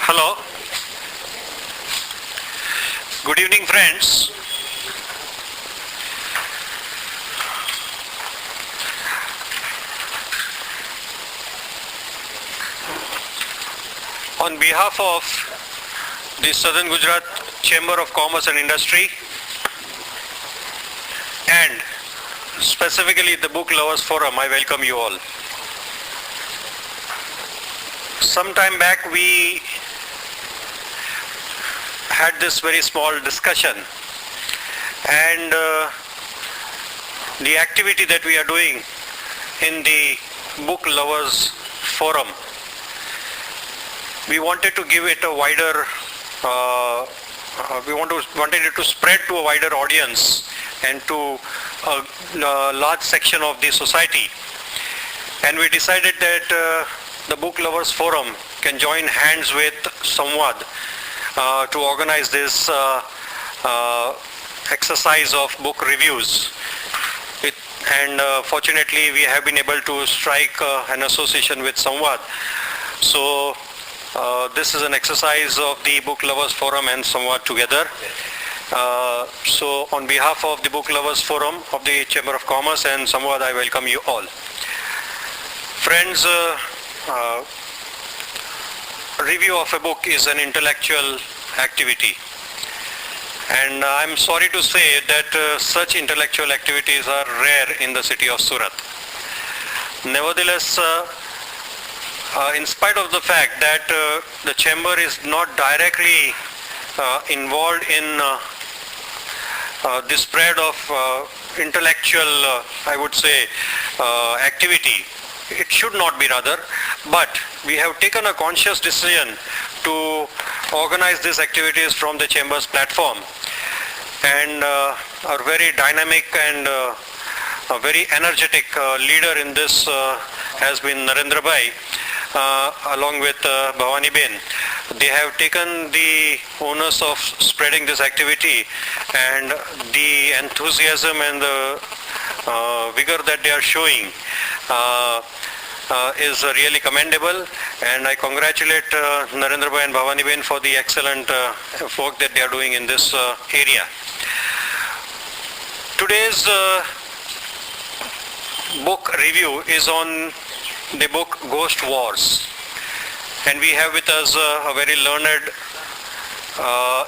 Hello. Good evening, friends. On behalf of the Southern Gujarat Chamber of Commerce and Industry and specifically the Book Lovers Forum, I welcome you all. Some time back we had this very small discussion, and the activity that we are doing in the Book Lovers Forum, we wanted to give it a wider, wanted it to spread to a wider audience and to a large section of the society. And we decided that the Book Lovers Forum can join hands with Samvad to organize this exercise of book reviews. Fortunately, we have been able to strike an association with Samvad. So this is an exercise of the Book Lovers Forum and Samvad together. So on behalf of the Book Lovers Forum of the Chamber of Commerce and Samvad, I welcome you all. Friends, review of a book is an intellectual activity, and I'm sorry to say that such intellectual activities are rare in the city of Surat. Nevertheless, in spite of the fact that the chamber is not directly involved in the spread of intellectual, I would say, activity, it should not be rather, but we have taken a conscious decision to organize these activities from the chamber's platform, and our very dynamic and a very energetic leader in this has been Narendra Bhai, along with Bhavani Ben. They have taken the onus of spreading this activity, and the enthusiasm and the vigor that they are showing is really commendable, and I congratulate Narendra Bhai and Bhavani Ben for the excellent work that they are doing in this area. Today's book review is on the book Ghost Wars, and we have with us a very learned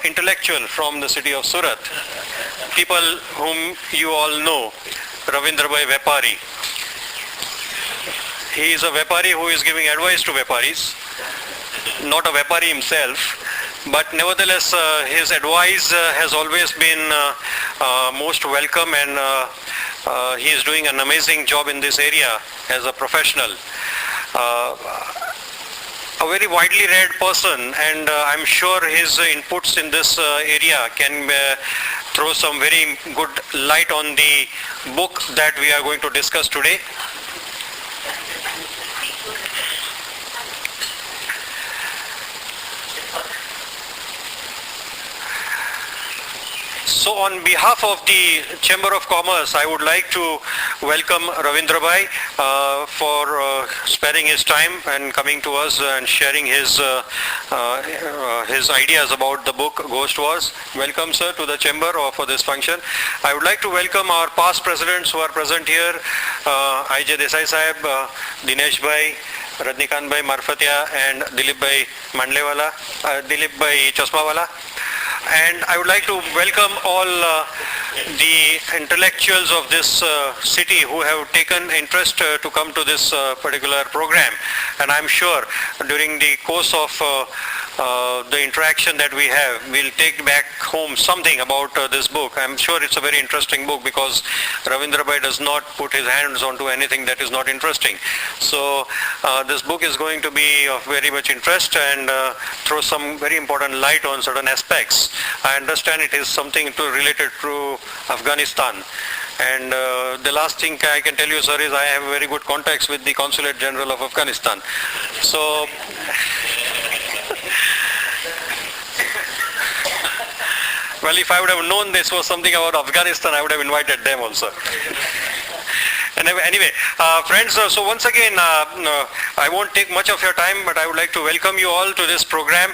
intellectual from the city of Surat, people whom you all know, Ravindra Bhai Vepari. He is a Vepari who is giving advice to Veparis, not a Vepari himself, but nevertheless his advice has always been most welcome, and he is doing an amazing job in this area as a professional. A very widely read person, and I'm sure his inputs in this area can throw some very good light on the book that we are going to discuss today. So on behalf of the Chamber of Commerce, I would like to welcome Ravindra Bhai for sparing his time and coming to us and sharing his ideas about the book Ghost Wars. Welcome, sir, to the Chamber or for this function. I would like to welcome our past presidents who are present here, I.J. Desai Sahib, Dinesh Bhai, Rajnikant Bhai Marfatia, and Dilip Bhai Mandlewala, Dilip Bhai Chasmawala. And I would like to welcome all the intellectuals of this city who have taken interest to come to this particular program. And I'm sure during the course of the interaction that we have, we'll take back home something about this book. I'm sure it's a very interesting book because Ravindra Bhai does not put his hands onto anything that is not interesting. So this book is going to be of very much interest and throw some very important light on certain aspects. I understand it is something related to Afghanistan. And the last thing I can tell you, sir, is I have very good contacts with the Consulate General of Afghanistan. So, well, if I would have known this was something about Afghanistan, I would have invited them also. And anyway, friends, so once again, I won't take much of your time, but I would like to welcome you all to this program.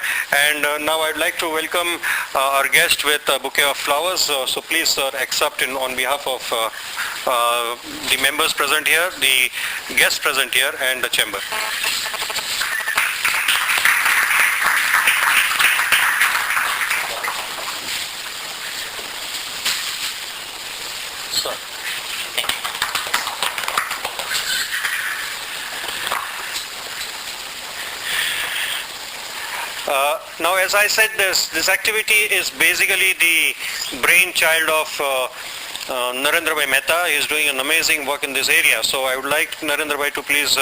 And now I'd like to welcome our guest with a bouquet of flowers. So please, sir, accept on behalf of the members present here, the guests present here, and the chamber. Sir. Now, as I said, this activity is basically the brainchild of Narendra Bhai Mehta. He is doing an amazing work in this area. So I would like Narendra Bhai to please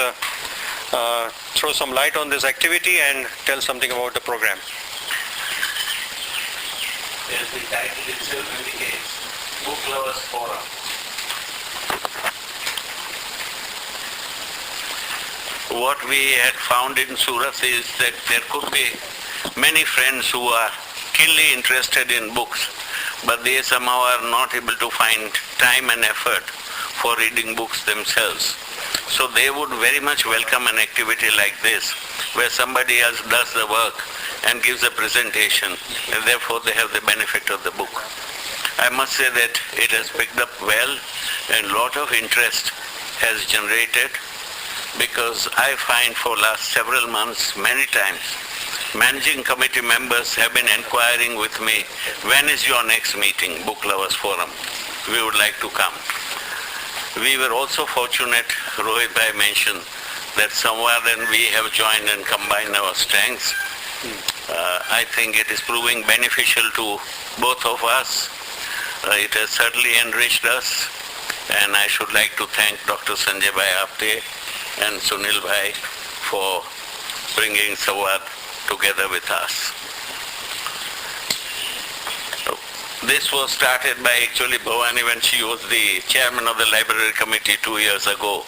throw some light on this activity and tell something about the program. As the title itself indicates, Book Lovers Forum. What we had found in Surat is that there could be many friends who are keenly interested in books, but they somehow are not able to find time and effort for reading books themselves. So they would very much welcome an activity like this, where somebody else does the work and gives a presentation, and therefore they have the benefit of the book. I must say that it has picked up well, and a lot of interest has generated, because I find for last several months, many times, managing committee members have been inquiring with me, when is your next meeting, Book Lovers Forum? We would like to come. We were also fortunate, Rohit Bhai mentioned, that somewhere then we have joined and combined our strengths. I think it is proving beneficial to both of us. It has certainly enriched us, and I should like to thank Dr. Sanjay Bhai Apte and Sunil Bhai for bringing Sawad together with us. This was started by actually Bhavani when she was the chairman of the library committee 2 years ago.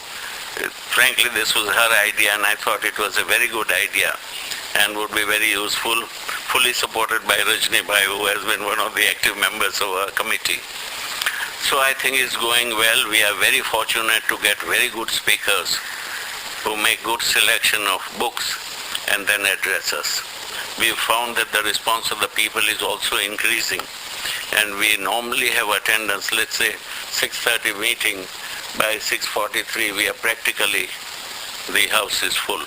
Frankly, this was her idea, and I thought it was a very good idea and would be very useful, fully supported by Rajni Bhai, who has been one of the active members of our committee. So I think it's going well. We are very fortunate to get very good speakers who make good selection of books and then address us. We've found that the response of the people is also increasing, and we normally have attendance, let's say 6:30 meeting, by 6:43 we are practically, the house is full.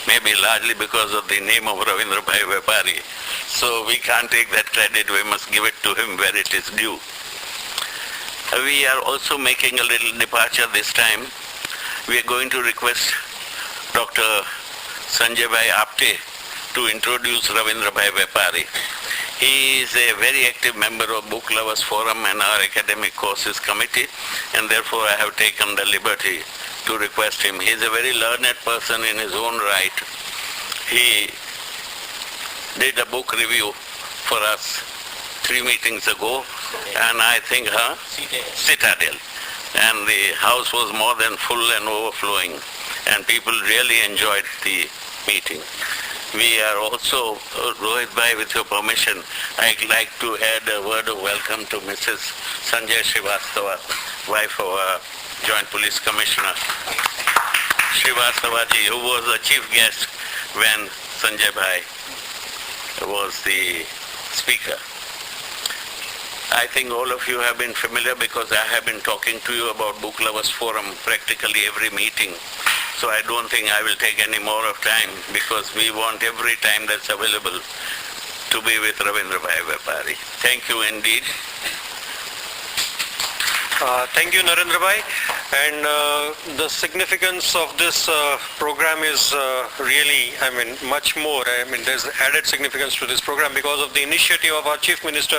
Maybe largely because of the name of Ravindra Bhai Vepari. So we can't take that credit, we must give it to him where it is due. We are also making a little departure this time. We are going to request Dr. Sanjay Bhai Apte to introduce Ravindra Bhai Vepari. He is a very active member of Book Lovers Forum and our academic courses committee, and therefore I have taken the liberty to request him. He is a very learned person in his own right. He did a book review for us 3 meetings ago, and I think Citadel. And the house was more than full and overflowing, and people really enjoyed the meeting. We are also, Rohit Bhai, with your permission, I'd like to add a word of welcome to Mrs. Sanjay Srivastava, wife of our Joint Police Commissioner, Srivastava ji, who was the chief guest when Sanjay Bhai was the speaker. I think all of you have been familiar because I have been talking to you about Book Lovers Forum practically every meeting. So I don't think I will take any more of time, because we want every time that's available to be with Ravindra Bhai Vepari. Thank you indeed. Thank you, Narendra Bhai. And the significance of this program is really, much more. There's added significance to this program because of the initiative of our Chief Minister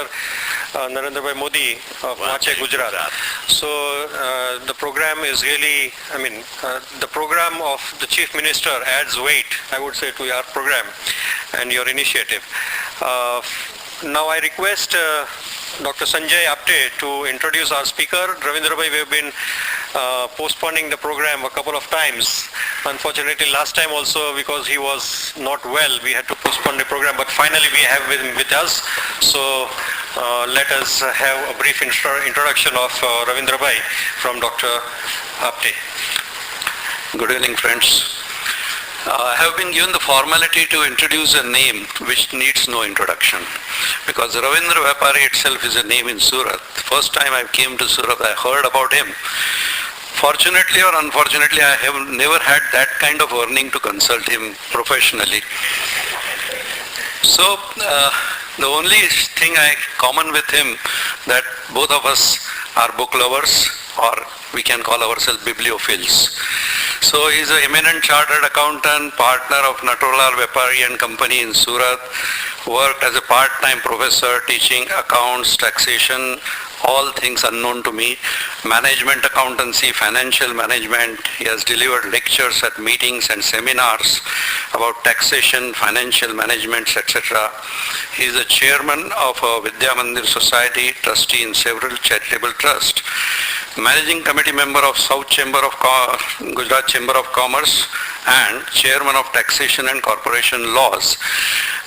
Narendra Bhai Modi of Mache, Gujarat. So the program is really, the program of the Chief Minister adds weight, I would say, to your program and your initiative. Now I request Dr. Sanjay Apte to introduce our speaker. Ravindra Bhai, we have been postponing the program a couple of times. Unfortunately, last time also, because he was not well, we had to postpone the program, but finally we have him with us. So let us have a brief introduction of Ravindra Bhai from Dr. Apte. Good evening, friends. I have been given the formality to introduce a name which needs no introduction, because Ravindra Vyapari itself is a name in Surat. First time I came to Surat, I heard about him. Fortunately or unfortunately, I have never had that kind of earning to consult him professionally. So the only thing common with him, that both of us are book lovers, or we can call ourselves bibliophiles. So he is an eminent chartered accountant, partner of Natrolal Vyapari and Company in Surat, worked as a part-time professor teaching accounts, taxation, all things unknown to me, management accountancy, financial management. He has delivered lectures at meetings and seminars about taxation, financial management, etc. He is a chairman of a Vidya Mandir Society, trustee in several charitable trusts, managing committee member of South Chamber of Gujarat Chamber of Commerce, and chairman of taxation and corporation laws.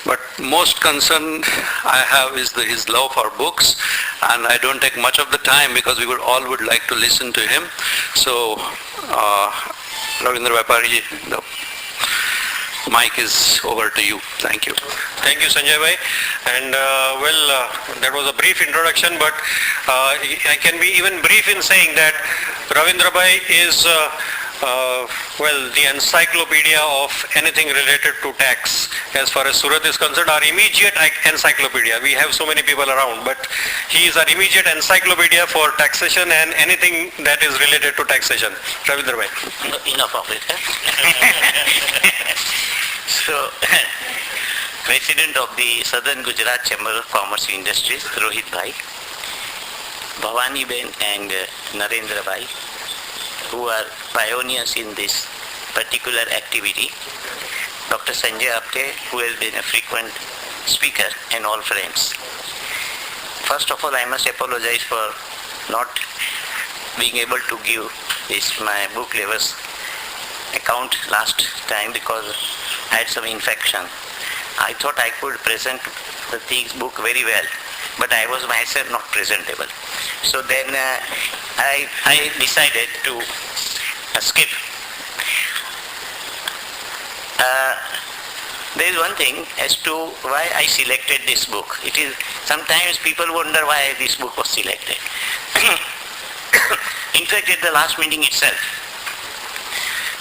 But most concern I have is his love for books, and I don't take much of the time because we all would like to listen to him. So Ravindra Vyapari, the mic is over to you. Thank you. Thank you, Sanjay Bhai. And that was a brief introduction, but I can be even brief in saying that Ravindra Bhai is the encyclopedia of anything related to tax. As far as Surat is concerned, our immediate encyclopedia. We have so many people around, but he is our immediate encyclopedia for taxation and anything that is related to taxation. Ravindra Bhai. Enough of it. So, President of the Southern Gujarat Chamber of Commerce and Industries, Rohit Bhai, Bhavani Ben and Narendra Bhai, who are pioneers in this particular activity, Dr. Sanjay Apte, who has been a frequent speaker, and all friends. First of all, I must apologize for not being able to give my book lovers account last time because I had some infection. I thought I could present the book very well, but I was myself not presentable. So then I decided to skip. There is one thing as to why I selected this book. It is sometimes people wonder why this book was selected. In fact, at the last meeting itself,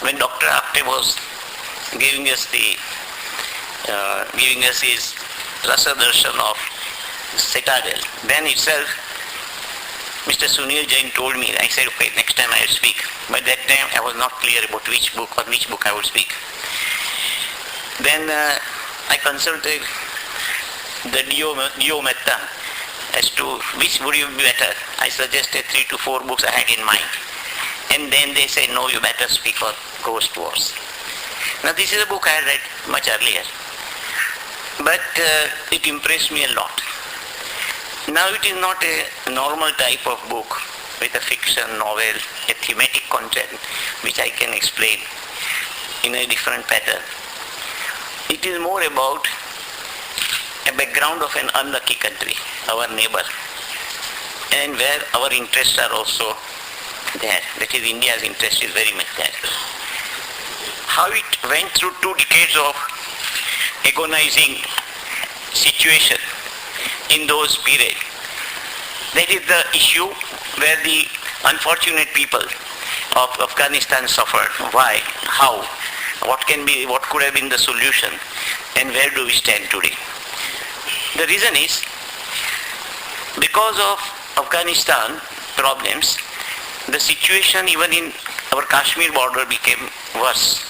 when Dr. Apte was giving us his Rasa Darshan of Citadel, then itself Mr. Sunil Jain told me, I said, okay, next time I will speak. But that time I was not clear about which book I would speak. Then I consulted the Dio Metta as to which would be better. I suggested 3 to 4 books I had in mind. And then they said, no, you better speak on Ghost Wars. Now this is a book I had read much earlier. But it impressed me a lot. Now it is not a normal type of book with a fiction, novel, a thematic content which I can explain in a different pattern. It is more about a background of an unlucky country, our neighbor, and where our interests are also there. That is, India's interest is very much there. How it went through 2 decades of agonizing situation in those periods. That is the issue where the unfortunate people of Afghanistan suffered. Why? How? What could have been the solution? And where do we stand today? The reason is, because of Afghanistan problems, the situation even in our Kashmir border became worse.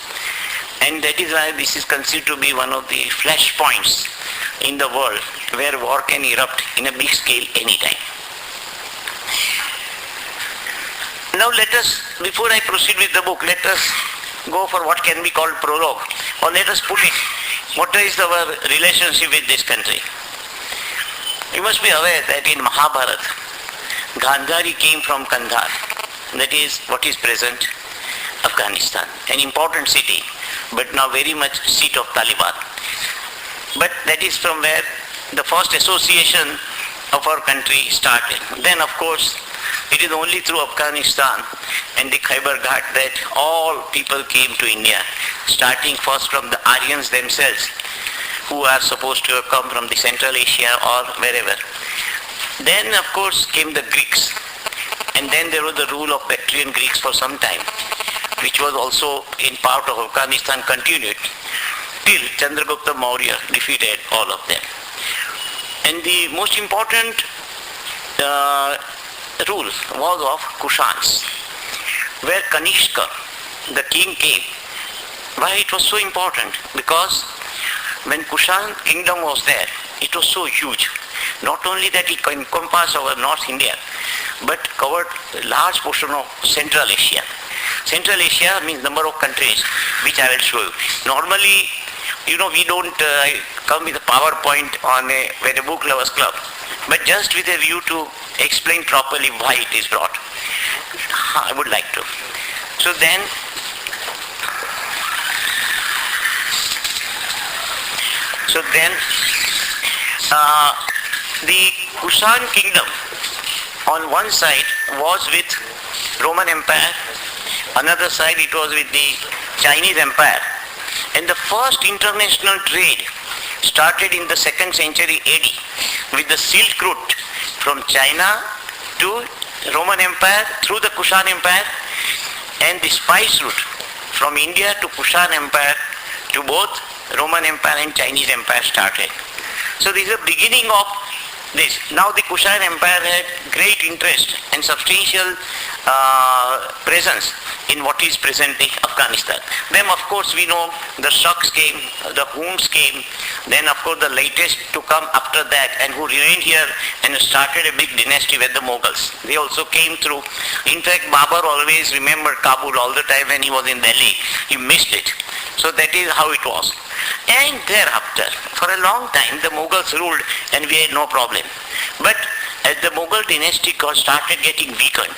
And that is why this is considered to be one of the flashpoints in the world where war can erupt in a big scale anytime. Now let us, before I proceed with the book, let us go for what can be called prologue, or let us put it, what is our relationship with this country? You must be aware that in Mahabharata, Gandhari came from Kandahar, that is what is present Afghanistan, an important city, but now very much seat of Taliban. But that is from where the first association of our country started. Then of course, it is only through Afghanistan and the Khyber Ghat that all people came to India, starting first from the Aryans themselves, who are supposed to have come from the Central Asia or wherever. Then of course came the Greeks, and then there was the rule of Bactrian Greeks for some time, which was also in part of Afghanistan continued till Chandragupta Maurya defeated all of them. And the most important rule was of Kushans, where Kanishka, the king, came. Why it was so important? Because when Kushan kingdom was there, it was so huge. Not only that it encompassed our North India, but covered a large portion of Central Asia. Central Asia means number of countries, which I will show you. Normally, we don't come with a PowerPoint on a book lovers club, but just with a view to explain properly why it is brought. I would like to. So then, the Kushan kingdom on one side was with Roman Empire, another side it was with the Chinese Empire. And the first international trade started in the 2nd century AD with the Silk Route from China to Roman Empire through the Kushan Empire, and the Spice Route from India to Kushan Empire to both Roman Empire and Chinese Empire started. So this is the beginning of this. Now the Kushan Empire had great interest and substantial presence in what is presently Afghanistan. Then of course we know the Shaks came, the Huns came, then of course the latest to come after that and who remained here and started a big dynasty with the Mughals. They also came through. In fact, Babur always remembered Kabul all the time when he was in Delhi. He missed it. So that is how it was. And thereafter, for a long time, the Mughals ruled and we had no problem. But as the Mughal dynasty started getting weakened,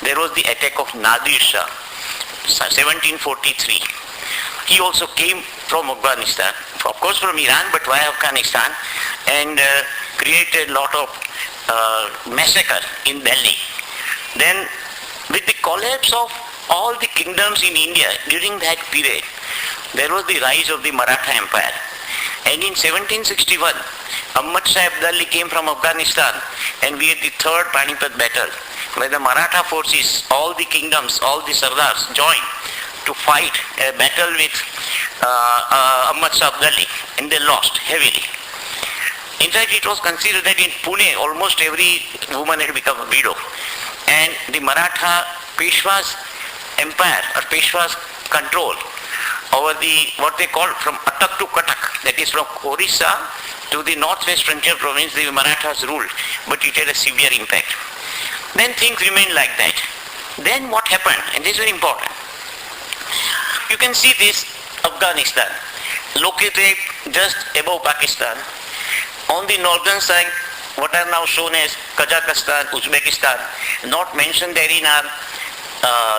there was the attack of Nadir Shah, 1743. He also came from Afghanistan, of course from Iran, but via Afghanistan, and created a lot of massacre in Delhi. Then, with the collapse of all the kingdoms in India during that period, there was the rise of the Maratha Empire. And in 1761, Ahmad Shah Abdali came from Afghanistan, and we had the third Panipat battle, where the Maratha forces, all the kingdoms, all the Sardars joined to fight a battle with Ahmad Shah Abdali, and they lost heavily. In fact, it was considered that in Pune, almost every woman had become a widow. And the Maratha Peshwa's empire, or Peshwa's control over the, what they call from Attak to Katak, that is from Orissa to the northwest frontier province, the Marathas ruled, but it had a severe impact. Then things remained like that. Then what happened, and this is very important. You can see this Afghanistan, located just above Pakistan. On the northern side, what are now shown as Kazakhstan, Uzbekistan, not mentioned therein are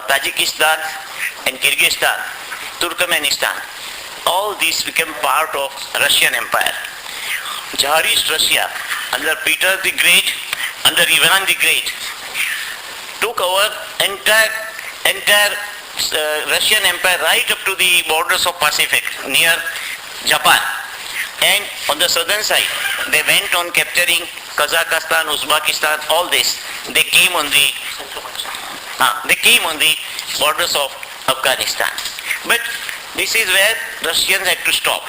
Tajikistan and Kyrgyzstan, Turkmenistan. All these became part of Russian Empire. Tsarist Russia, under Peter the Great, under Ivan the Great, took over entire Russian Empire right up to the borders of Pacific, near Japan. And on the southern side, they went on capturing Kazakhstan, Uzbekistan, all this. They came on the borders of Afghanistan. But this is where Russians had to stop,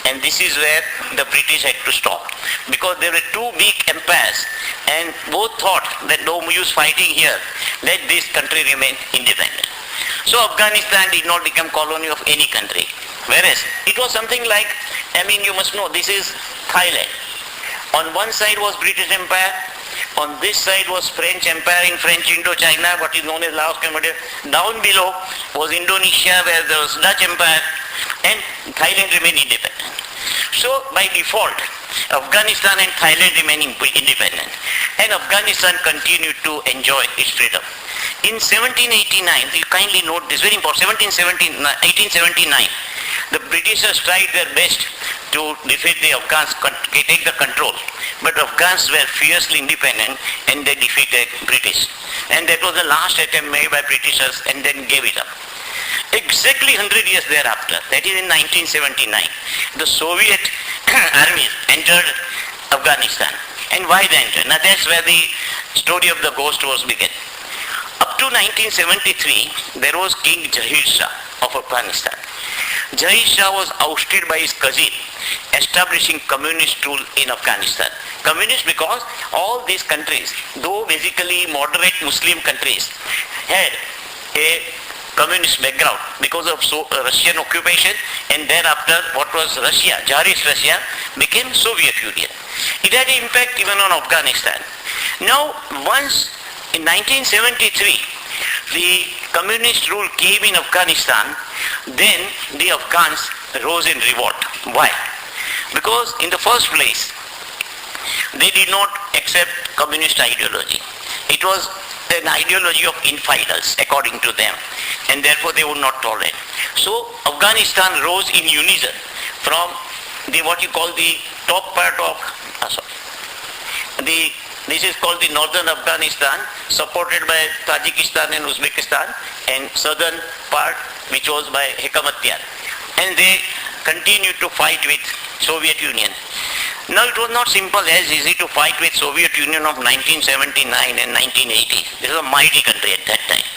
and this is where the British had to stop, because there were two big empires And both thought that no use fighting here, let this country remain independent. So Afghanistan did not become colony of any country. Whereas it was something like, you must know, this is Thailand. On one side was British Empire, on this side was French Empire in French Indochina, what is known as Laos, Cambodia. Down below was Indonesia, where there was Dutch Empire, and Thailand remained independent. So by default, Afghanistan and Thailand remained independent, and Afghanistan continued to enjoy its freedom. In 1789, you kindly note this, very important, 1879, the Britishers tried their best to defeat the Afghans, take the control. But Afghans were fiercely independent and they defeated British. And that was the last attempt made by Britishers and then gave it up. Exactly 100 years thereafter, that is in 1979, the Soviet armies entered Afghanistan. And why they entered? Now that's where the story of the ghost was began. Up to 1973, there was King Jahir Shah of Afghanistan. Jahir Shah was ousted by his cousin, establishing communist rule in Afghanistan. Communist because all these countries, though basically moderate Muslim countries, had a communist background because of Russian occupation, and thereafter what was Russia, Tsarist Russia, became Soviet Union. It had an impact even on Afghanistan. Now once in 1973, the communist rule came in Afghanistan, then the Afghans rose in revolt. Why? Because in the first place, they did not accept communist ideology. It was an ideology of infidels, according to them, and therefore they would not tolerate. So Afghanistan rose in unison from the what you call the top part of, this is called the northern Afghanistan, supported by Tajikistan and Uzbekistan, and southern part which was by Hekamatyan. And they continued to fight with Soviet Union. Now it was not simple as easy to fight with Soviet Union of 1979 and 1980. This was a mighty country at that time.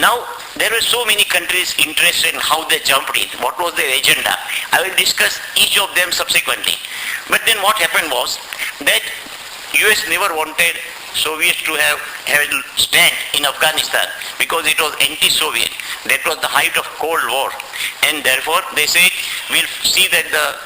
Now there were so many countries interested in how they jumped in, what was their agenda. I will discuss each of them subsequently. But then what happened was that US never wanted Soviets to have stand in Afghanistan because it was anti-Soviet. That was the height of Cold War, and therefore they said we'll see that the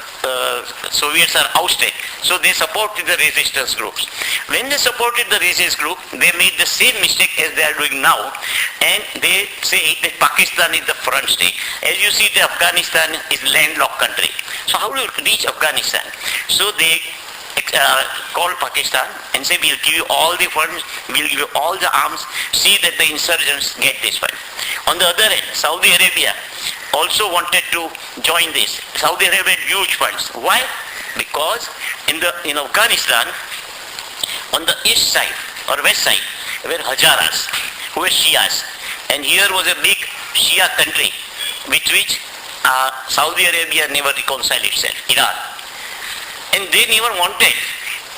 Soviets are ousted. So they supported the resistance groups. When they supported the resistance group, they made the same mistake as they are doing now, and they say that Pakistan is the front state. As you see, the Afghanistan is landlocked country. So how do you reach Afghanistan? So they call Pakistan and say, we'll give you all the funds, we'll give you all the arms, see that the insurgents get this fund. On the other hand, Saudi Arabia also wanted to join this. Saudi Arabia had huge funds. Why? Because in Afghanistan, on the east side or west side, were Hazaras, who were Shias. And here was a big Shia country with which Saudi Arabia never reconciled itself, Iran. And they never wanted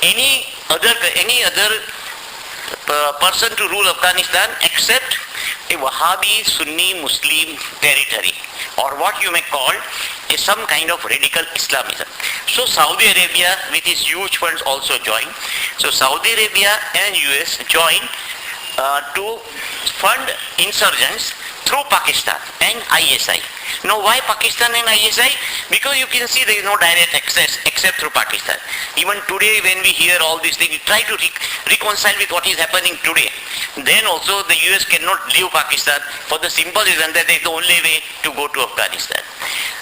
any other person to rule Afghanistan except a Wahhabi Sunni Muslim territory, or what you may call some kind of radical Islamism. So Saudi Arabia with its huge funds also joined. So Saudi Arabia and US joined to fund insurgents through Pakistan and ISI. Now why Pakistan and ISI? Because you can see there is no direct access except through Pakistan. Even today when we hear all these things, we try to reconcile with what is happening today. Then also the US cannot leave Pakistan for the simple reason that it is the only way to go to Afghanistan.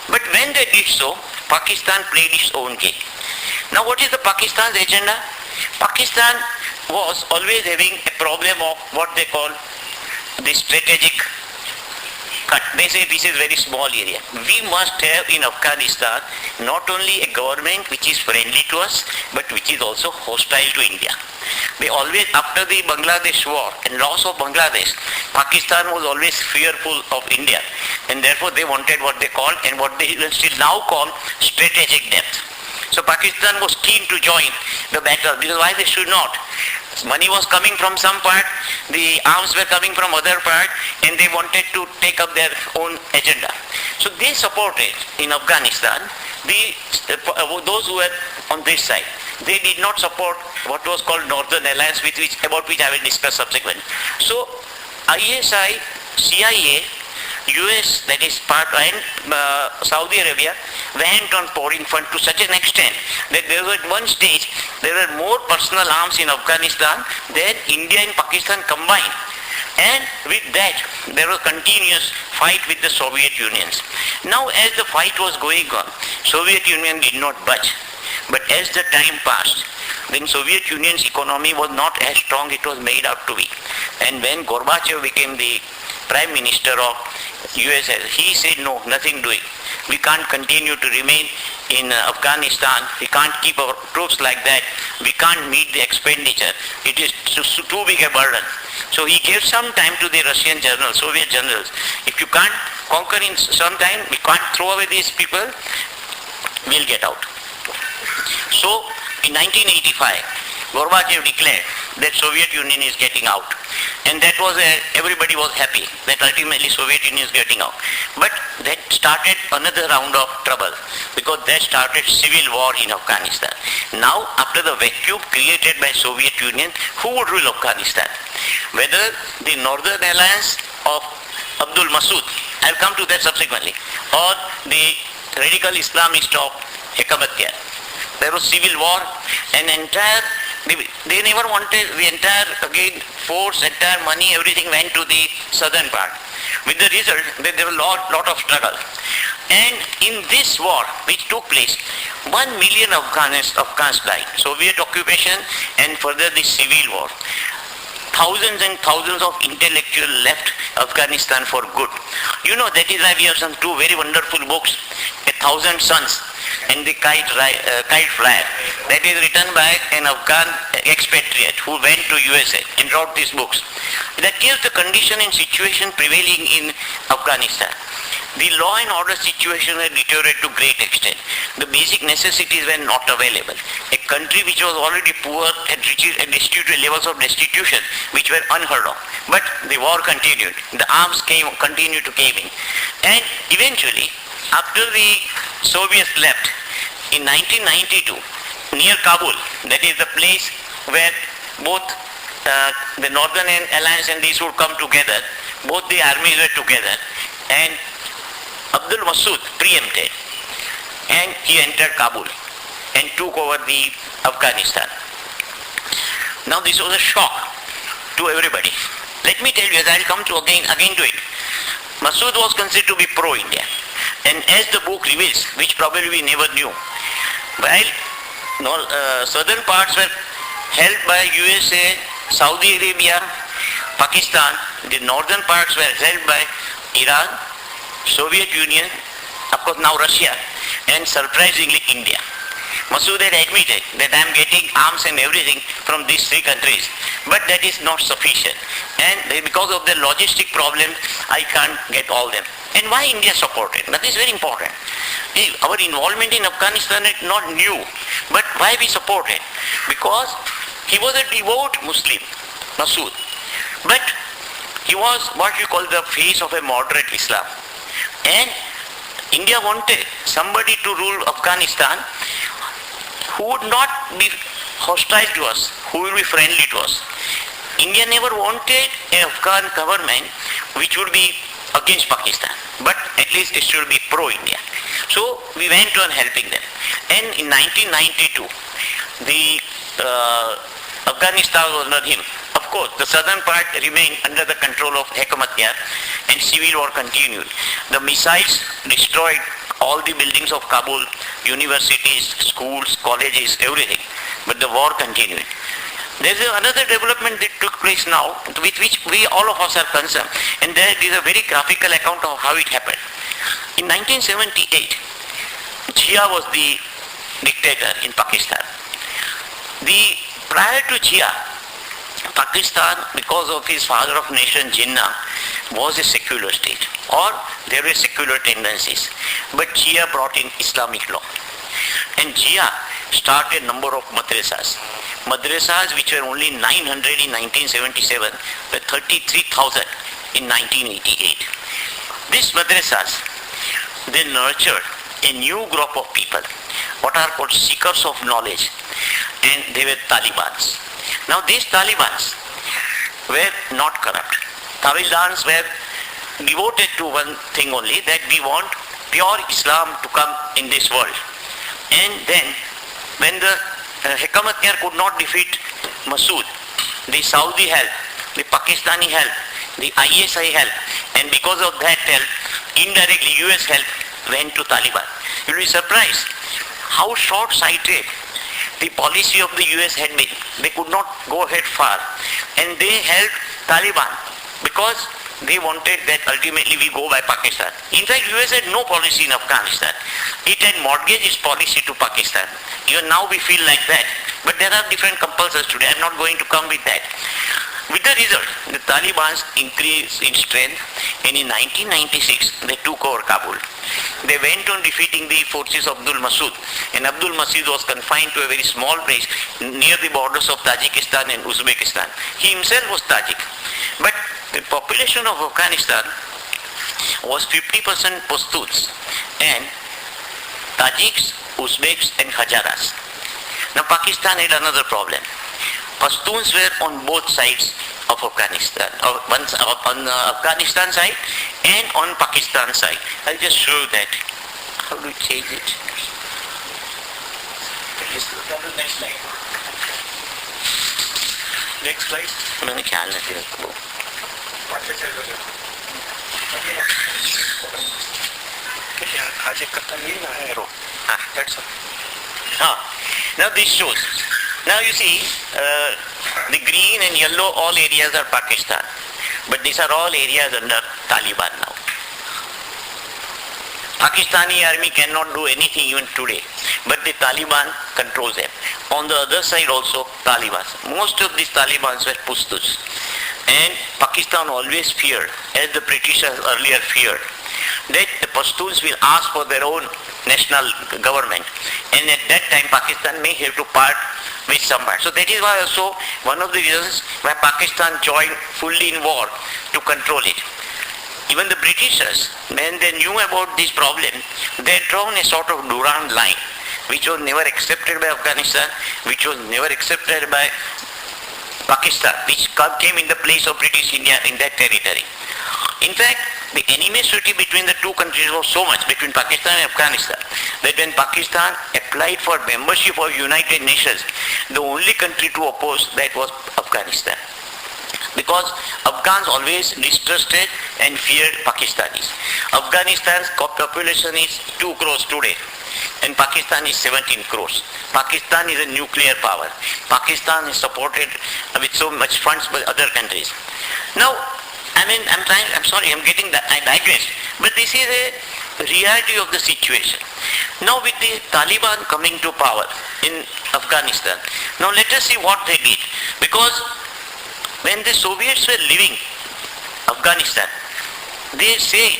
But when they did so, Pakistan played its own game. Now what is the Pakistan's agenda? Pakistan was always having a problem of what they call the strategic cut. They say this is very small area. We must have in Afghanistan not only a government which is friendly to us, but which is also hostile to India. They always, after the Bangladesh war and loss of Bangladesh, Pakistan was always fearful of India, and therefore they wanted what they call, and what they still now call, strategic depth. So Pakistan was keen to join the battle, because why they should not? Money was coming from some part, the arms were coming from other part, and they wanted to take up their own agenda. So they supported in Afghanistan those who were on this side. they did not support what was called Northern Alliance, about which I will discuss subsequently. So ISI, CIA, US, that is part, and Saudi Arabia went on pouring funds to such an extent that there was at one stage there were more personal arms in Afghanistan than India and Pakistan combined. And with that, there was continuous fight with the Soviet Union. Now, as the fight was going on, Soviet Union did not budge. But as the time passed, then Soviet Union's economy was not as strong it was made out to be. And when Gorbachev became the Prime Minister of USSR, he said, no, nothing doing. We can't continue to remain in Afghanistan. We can't keep our troops like that. We can't meet the expenditure. It is too big a burden. So he gave some time to the Russian generals, Soviet generals. If you can't conquer in some time, we can't throw away these people, we'll get out. So in 1985, Gorbachev declared that Soviet Union is getting out. And that was everybody was happy that ultimately Soviet Union is getting out. But that started another round of trouble because that started civil war in Afghanistan. Now, after the vacuum created by Soviet Union, who would rule Afghanistan? Whether the Northern Alliance of Abdul Masood, I'll come to that subsequently, or the radical Islamist of Hekamatyar. There was civil war, and they never wanted the entire, again, force, entire money, everything went to the southern part. With the result that there was a lot of struggle. And in this war, which took place, 1 million Afghans died. Soviet occupation and further the civil war. Thousands and thousands of intellectuals left Afghanistan for good. You know, that is why we have some two very wonderful books, 1,000 Suns and the Kite Flyer. That is written by an Afghan expatriate who went to USA and wrote these books. That gives the condition and situation prevailing in Afghanistan. The law and order situation had deteriorated to great extent. The basic necessities were not available. A country which was already poor had reached levels of destitution which were unheard of. But the war continued. The arms continued to came in. And eventually, after the Soviets left, in 1992, near Kabul, that is the place where both the Northern Alliance and these would come together, both the armies were together, and Abdul Masood preempted, and he entered Kabul and took over the Afghanistan. Now this was a shock to everybody. Let me tell you, as I'll come to again to it, Masood was considered to be pro-India. And as the book reveals, which probably we never knew, while southern parts were held by USA, Saudi Arabia, Pakistan, the northern parts were held by Iran, Soviet Union, of course now Russia, and surprisingly India. Masood had admitted that I am getting arms and everything from these three countries, but that is not sufficient. And because of the logistic problem, I can't get all them. And why India supported? That is very important. Our involvement in Afghanistan is not new, but why we supported? Because he was a devout Muslim, Masood, but he was what we call the face of a moderate Islam. And India wanted somebody to rule Afghanistan who would not be hostile to us, who will be friendly to us. India never wanted an Afghan government which would be against Pakistan, but at least it should be pro-India. So we went on helping them. And in 1992, the Afghanistan was under him. Of course, the southern part remained under the control of Hekamatyar and civil war continued. The missiles destroyed all the buildings of Kabul, universities, schools, colleges, everything. But the war continued. There is another development that took place now, with which all of us are concerned. And there is a very graphical account of how it happened. In 1978, Jia was the dictator in Pakistan. Prior to Jia, Pakistan, because of his father of nation, Jinnah, was a secular state, or there were secular tendencies. But Jia brought in Islamic law. And Jia started a number of madrasas. Madrasas which were only 900 in 1977 were 33,000 in 1988. These madrasas, they nurtured a new group of people, what are called seekers of knowledge. and they were Talibans. Now these Talibans were not corrupt. Talibans were devoted to one thing only, that we want pure Islam to come in this world. And then when the Hekamatiyar could not defeat Masood, the Saudi help, the Pakistani help, the ISI help, and because of that help, indirectly US help went to Taliban. You will be surprised how short-sighted the policy of the US had been. They could not go ahead far, and they helped Taliban because they wanted that ultimately we go by Pakistan. In fact, US had no policy in Afghanistan. It had mortgaged its policy to Pakistan. Even now we feel like that. But there are different compulsions today. I'm not going to come with that. With the result, the Taliban increased in strength, and in 1996 they took over Kabul. They went on defeating the forces of Abdul Masood, and Abdul Masood was confined to a very small place near the borders of Tajikistan and Uzbekistan. He himself was Tajik. But the population of Afghanistan was 50% Pashtuns and Tajiks, Uzbeks and Hazaras. Now Pakistan had another problem. Pashtuns were on both sides of Afghanistan, on the Afghanistan side and on Pakistan side. I'll just show you that. How do we change it? Next slide. Next slide. मैंने ख्याल नहीं किया वो. आज एक करता नहीं ना है रो. That's all. Now this shows. Now you see, the green and yellow all areas are Pakistan, but these are all areas under Taliban now. Pakistani army cannot do anything even today, but the Taliban controls them. On the other side also Taliban. Most of these Talibans were Pashtuns, and Pakistan always feared, as the Britishers earlier feared, that the Pashtuns will ask for their own national government, and at that time Pakistan may have to part with somebody. So that is why also one of the reasons why Pakistan joined fully in war to control it. Even the Britishers, when they knew about this problem, they had drawn a sort of Durand line, which was never accepted by Afghanistan, which was never accepted by Pakistan, which came in the place of British India in that territory. In fact, the animosity between the two countries was so much, between Pakistan and Afghanistan, that when Pakistan applied for membership of United Nations, the only country to oppose that was Afghanistan. Because Afghans always distrusted and feared Pakistanis. Afghanistan's population is 2 crores today, and Pakistan is 17 crores. Pakistan is a nuclear power. Pakistan is supported with so much funds by other countries. Now, I digress, but this is a reality of the situation. Now with the Taliban coming to power in Afghanistan, now let us see what they did. Because when the Soviets were leaving Afghanistan, they say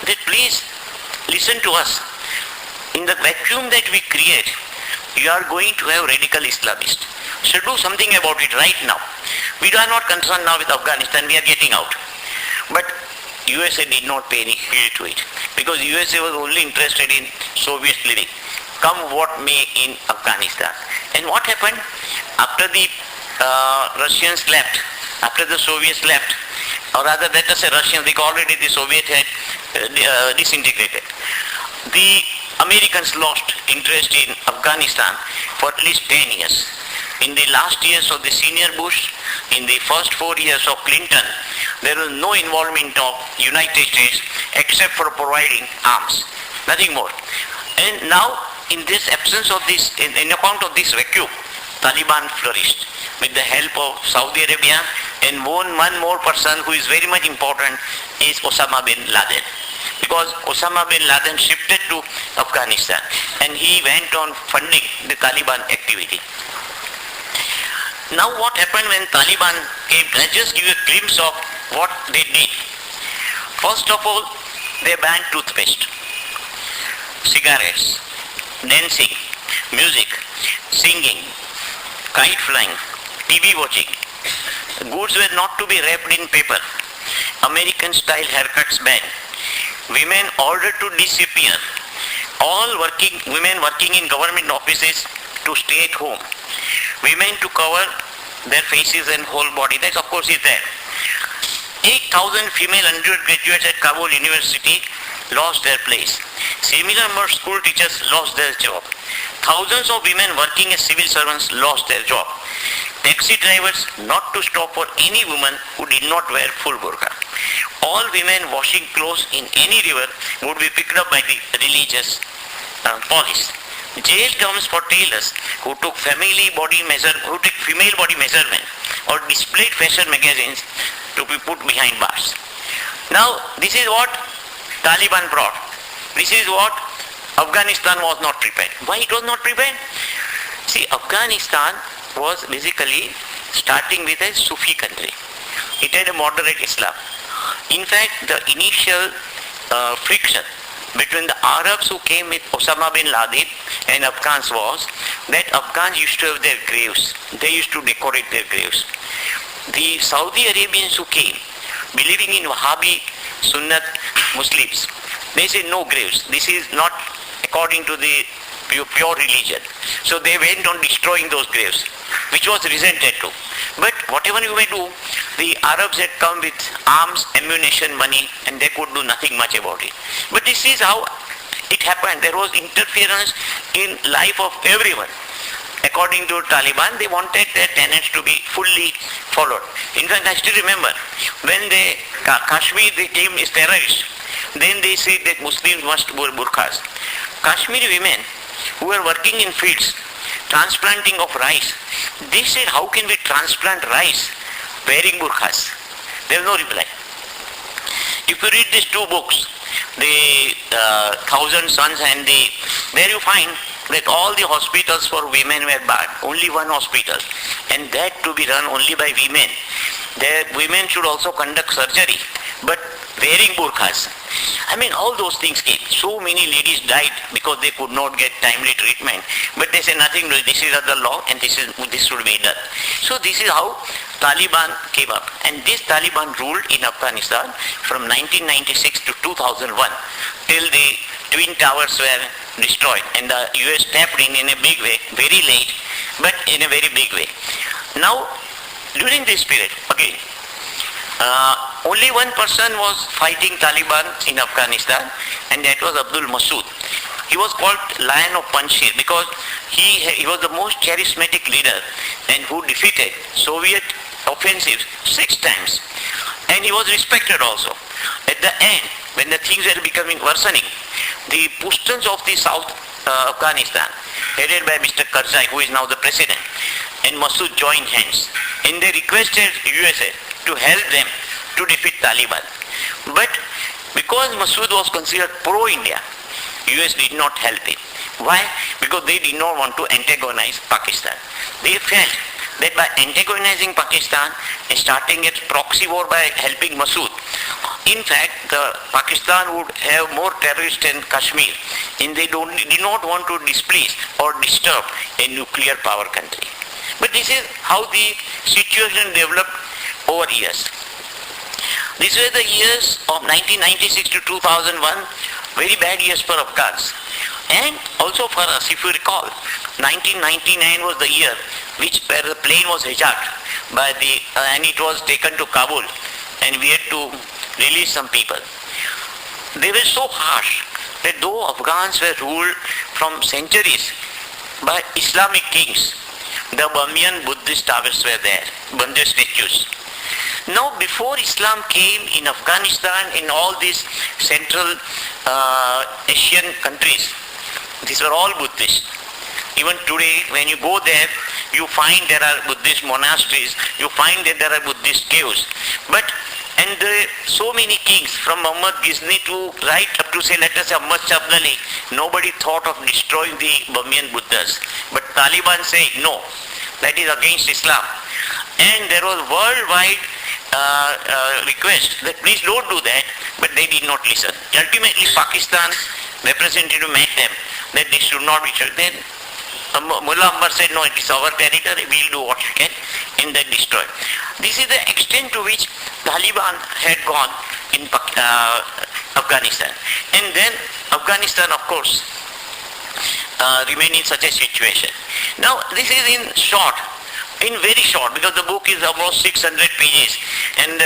that please listen to us. In the vacuum that we create, you are going to have radical Islamists. So do something about it right now. We are not concerned now with Afghanistan, we are getting out. But USA did not pay any heed to it, because USA was only interested in Soviets living, come what may in Afghanistan. And what happened? After the Russians left, after the Soviets left, or rather let us say Russians, because already the Soviet had disintegrated. The Americans lost interest in Afghanistan for at least 10 years. In the last years of the senior Bush, in the first 4 years of Clinton, there was no involvement of United States except for providing arms, nothing more. And now, in this absence of this, in account of this vacuum, Taliban flourished with the help of Saudi Arabia, and one more person who is very much important is Osama bin Laden. Because Osama bin Laden shifted to Afghanistan and he went on funding the Taliban activity. Now what happened when Taliban came? Let's just give you a glimpse of what they did. First of all, they banned toothpaste, cigarettes, dancing, music, singing, kite flying, TV watching. Goods were not to be wrapped in paper. American style haircuts banned. Women ordered to disappear. All women working in government offices to stay at home. women to cover their faces and whole body. That of course is there. 8,000 female undergraduates at Kabul University lost their place. Similar number of school teachers lost their job. Thousands of women working as civil servants lost their job. Taxi drivers not to stop for any woman who did not wear full burqa. All women washing clothes in any river would be picked up by the religious police. Jail terms for tailors who took female body measurement or displayed fashion magazines to be put behind bars. Now this is what Taliban brought. This is what Afghanistan was not prepared. Why it was not prepared? See, Afghanistan was basically starting with a Sufi country. It had a moderate Islam. In fact, the initial friction between the Arabs who came with Osama bin Laden and Afghans was that Afghans used to have their graves. They used to decorate their graves. The Saudi Arabians who came, believing in Wahhabi Sunnat Muslims, they say no graves. This is not according to the pure religion. So they went on destroying those graves, which was resented too. But whatever you may do, the Arabs had come with arms, ammunition, money, and they could do nothing much about it. But this is how it happened. There was interference in life of everyone. According to Taliban, they wanted their tenets to be fully followed. In fact, I still remember when Kashmir they came as terrorists, then they said that Muslims must wear burqas. Kashmiri women who were working in fields, transplanting of rice, they said, how can we transplant rice wearing burqas? There was no reply. If you read these two books, the Thousand Suns and there you find that all the hospitals for women were banned, only one hospital, and that to be run only by women. There women should also conduct surgery, but wearing burqas. I mean, all those things came. So many ladies died because they could not get timely treatment. But they say nothing, this is the law and this should be done. So this is how Taliban came up. And this Taliban ruled in Afghanistan from 1996 to 2001 till the Twin Towers were destroyed. And the US stepped in a big way, very late, but in a very big way. Now, during this period, again, only one person was fighting Taliban in Afghanistan, and that was Abdul Masood. He was called Lion of Panjshir because he was the most charismatic leader and who defeated Soviet offensives 6 times. And he was respected also. At the end, when the things were becoming worsening, the Pashtuns of the South Afghanistan, headed by Mr. Karzai, who is now the president, and Masood joined hands. And they requested USA to help them to defeat Taliban. But because Masood was considered pro-India, US did not help him. Why? Because they did not want to antagonize Pakistan. They felt that by antagonizing Pakistan and starting its proxy war by helping Masood, in fact, Pakistan would have more terrorists in Kashmir, and they did not want to displease or disturb a nuclear power country. But this is how the situation developed over years. These were the years of 1996 to 2001, very bad years for Afghans. And also for us, if you recall, 1999 was the year where the plane was hijacked and it was taken to Kabul, and we had to release some people. They were so harsh that though Afghans were ruled from centuries by Islamic kings, the Burmese Buddhist towers were there, Buddhist statues. Now, before Islam came in Afghanistan, in all these Central Asian countries, these were all Buddhist. Even today, when you go there, you find there are Buddhist monasteries, you find that there are Buddhist caves. So many kings, from Muhammad Ghazni to right up to say, let us say, Ahmad Shah Abdali, nobody thought of destroying the Burmese Buddhas. But Taliban said, no, that is against Islam. And there was worldwide request that please don't do that, but they did not listen. Ultimately, Pakistan representative met them that they should not be shot. Then Mullah Akbar said, no, it is our territory, we will do what we can, and then destroy. This is the extent to which Taliban had gone in Afghanistan. And then Afghanistan, of course, remained in such a situation. Now, this is in short in very short, because the book is almost 600 pages, and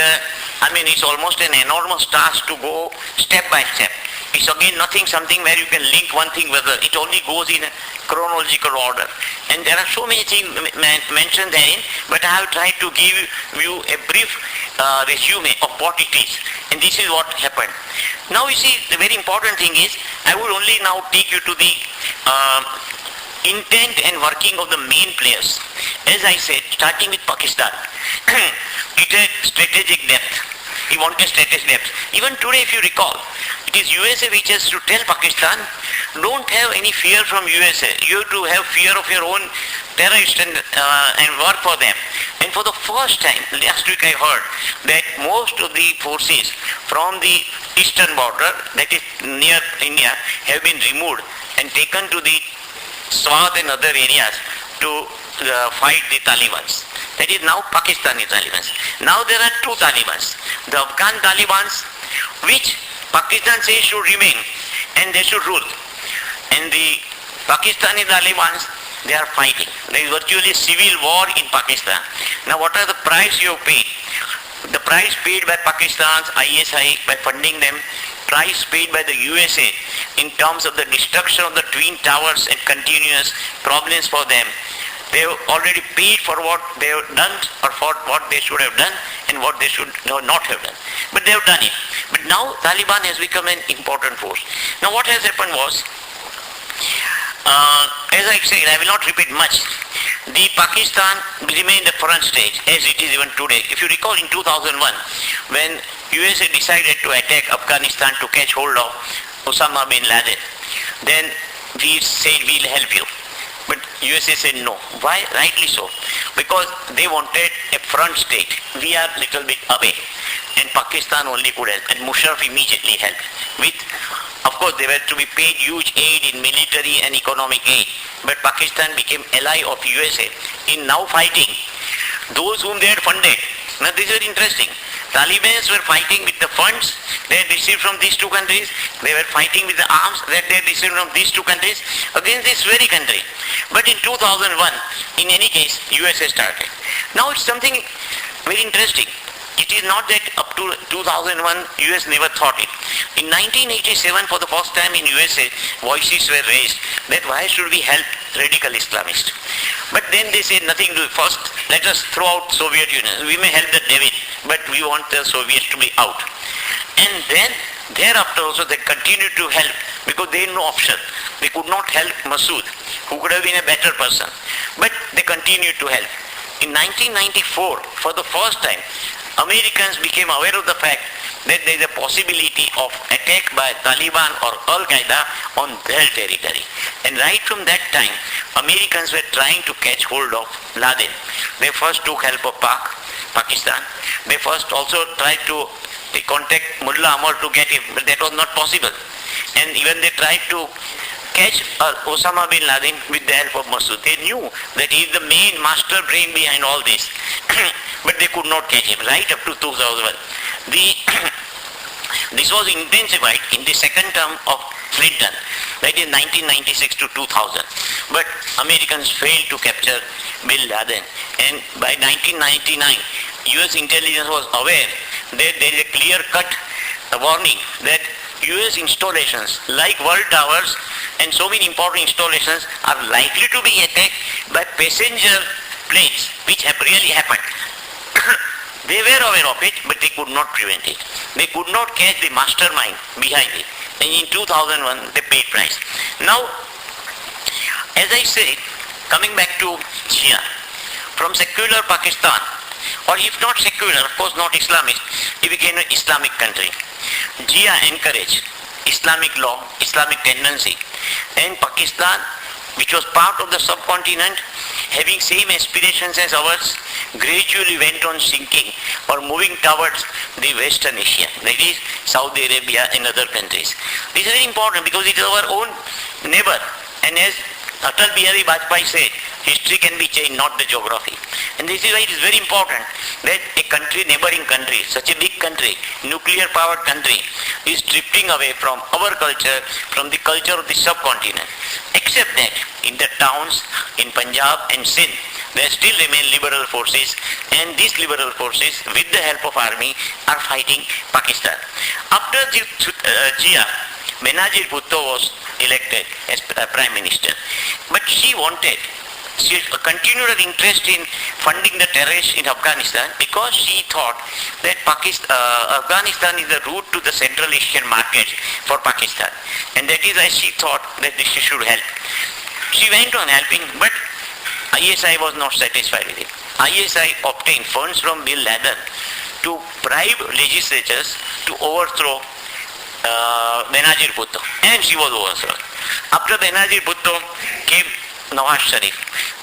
it's almost an enormous task to go step by step. It's again something where you can link one thing with the other. It only goes in a chronological order. And there are so many things mentioned therein, but I have tried to give you a brief resume of what it is. And this is what happened. Now you see, the very important thing is, I will only now take you to the intent and working of the main players. As I said, starting with Pakistan, it had strategic depth. He wanted strategic depth. Even today, if you recall, it is USA which has to tell Pakistan, don't have any fear from USA. You have to have fear of your own terrorists and work for them. And for the first time, last week I heard that most of the forces from the eastern border, that is near India, have been removed and taken to the Swat and other areas to fight the Talibans. That is now Pakistani Talibans. Now there are two Talibans. The Afghan Talibans, which Pakistan says should remain and they should rule. And the Pakistani Talibans, they are fighting. There is virtually civil war in Pakistan. Now what are the price you have paid? The price paid by Pakistan's ISI by funding them, price paid by the USA in terms of the destruction of the Twin Towers and continuous problems for them. They have already paid for what they have done or for what they should have done and what they should not have done. But they have done it. But now Taliban has become an important force. Now what has happened was, as I said, I will not repeat much. The Pakistan remained the front stage as it is even today. If you recall in 2001, when USA decided to attack Afghanistan to catch hold of Osama bin Laden, then we said we'll help you. But USA said no. Why? Rightly so. Because they wanted a front state. We are little bit away. And Pakistan only could help. And Musharraf immediately helped with, of course, they were to be paid huge aid in military and economic aid. But Pakistan became ally of USA in now fighting those whom they had funded. Now this is very interesting. Taliban were fighting with the funds they had received from these two countries. They were fighting with the arms that they had received from these two countries against this very country. But in 2001, in any case, USA started. Now it's something very interesting. It is not that up to 2001, US never thought it. In 1987, for the first time in USA, voices were raised that why should we help radical Islamists? But then they said nothing to do. First, let us throw out Soviet Union. We may help the devil, but we want the Soviets to be out. And then, thereafter also they continued to help because they had no option. They could not help Masood, who could have been a better person. But they continued to help. In 1994, for the first time, Americans became aware of the fact that there is a possibility of attack by Taliban or Al-Qaeda on their territory. And right from that time, Americans were trying to catch hold of Laden. They first took help of Pakistan. They first also tried to contact Mullah Amar to get him, but that was not possible. And even they tried to catch Osama bin Laden with the help of Masood. They knew that he is the main master brain behind all this. But they could not catch him right up to 2001. This was intensified in the second term of Clinton, that is 1996 to 2000. But Americans failed to capture bin Laden. And by 1999, US intelligence was aware that there is a clear-cut warning that US installations like World Towers and so many important installations are likely to be attacked by passenger planes, which have really happened. They were aware of it, but they could not prevent it. They could not catch the mastermind behind it. And in 2001, they paid price. Now, as I said, coming back to Shia, from secular Pakistan, or if not secular, of course not Islamist, it became an Islamic country. Jia encouraged Islamic law, Islamic tendency, and Pakistan, which was part of the subcontinent, having same aspirations as ours, gradually went on sinking or moving towards the Western Asia, that is Saudi Arabia and other countries. This is very important because it is our own neighbor, and as Atal Bihari Vajpayee said, history can be changed, not the geography. And this is why it is very important that a country, neighboring country, such a big country, nuclear powered country, is drifting away from our culture, from the culture of the subcontinent. Except that in the towns in Punjab and Sindh, there still remain liberal forces, and these liberal forces, with the help of army, are fighting Pakistan. After Jia, Benazir Bhutto was elected as Prime Minister, but she continued her interest in funding the terrorists in Afghanistan because she thought that Afghanistan is the route to the Central Asian market for Pakistan, and that is why she thought that she should help. She went on helping, but ISI was not satisfied with it. ISI obtained funds from Bin Laden to bribe legislatures to overthrow Benazir Bhutto, and she was overthrown. After Benazir Bhutto came Nawaz Sharif.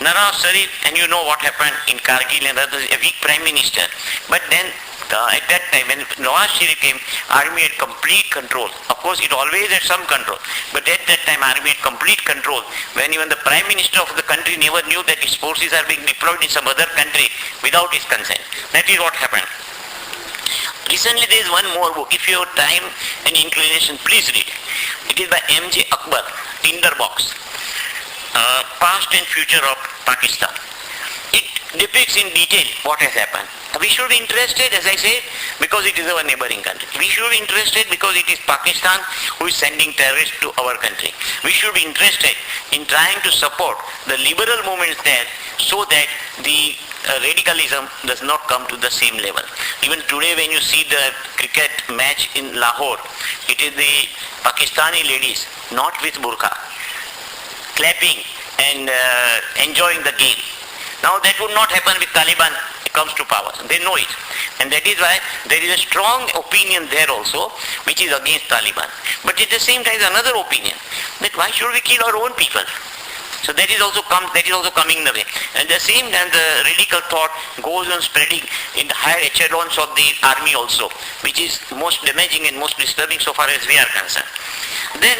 And you know what happened in Kargil and others, a weak Prime Minister. But then at that time when Nawaz Sharif came, army had complete control. Of course it always had some control, but at that time army had complete control when even the Prime Minister of the country never knew that his forces are being deployed in some other country without his consent. That is what happened. Recently there is one more book. If you have time and inclination, please read it. It is by M.J. Akbar, Tinderbox. Past and future of Pakistan. It depicts in detail what has happened. We should be interested, as I said, because it is our neighboring country. We should be interested because it is Pakistan who is sending terrorists to our country. We should be interested in trying to support the liberal movements there so that the radicalism does not come to the same level. Even today when you see the cricket match in Lahore, it is the Pakistani ladies, not with burqa, clapping and enjoying the game. Now that would not happen with Taliban comes to power. They know it. And that is why there is a strong opinion there also which is against Taliban. But at the same time another opinion that why should we kill our own people? So that is also coming the way. And at the same time the radical thought goes on spreading in the higher echelons of the army also, which is most damaging and most disturbing so far as we are concerned. Then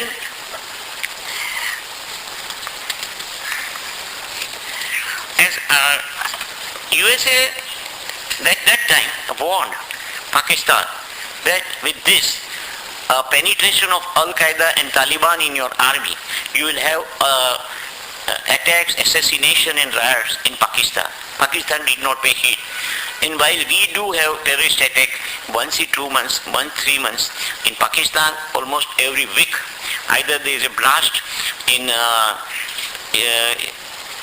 as USA at that time warned Pakistan that with this penetration of Al-Qaeda and Taliban in your army, you will have attacks, assassination and riots in Pakistan. Pakistan did not pay heed. And while we do have terrorist attack once in 2 months, once 3 months, in Pakistan almost every week, either there is a blast in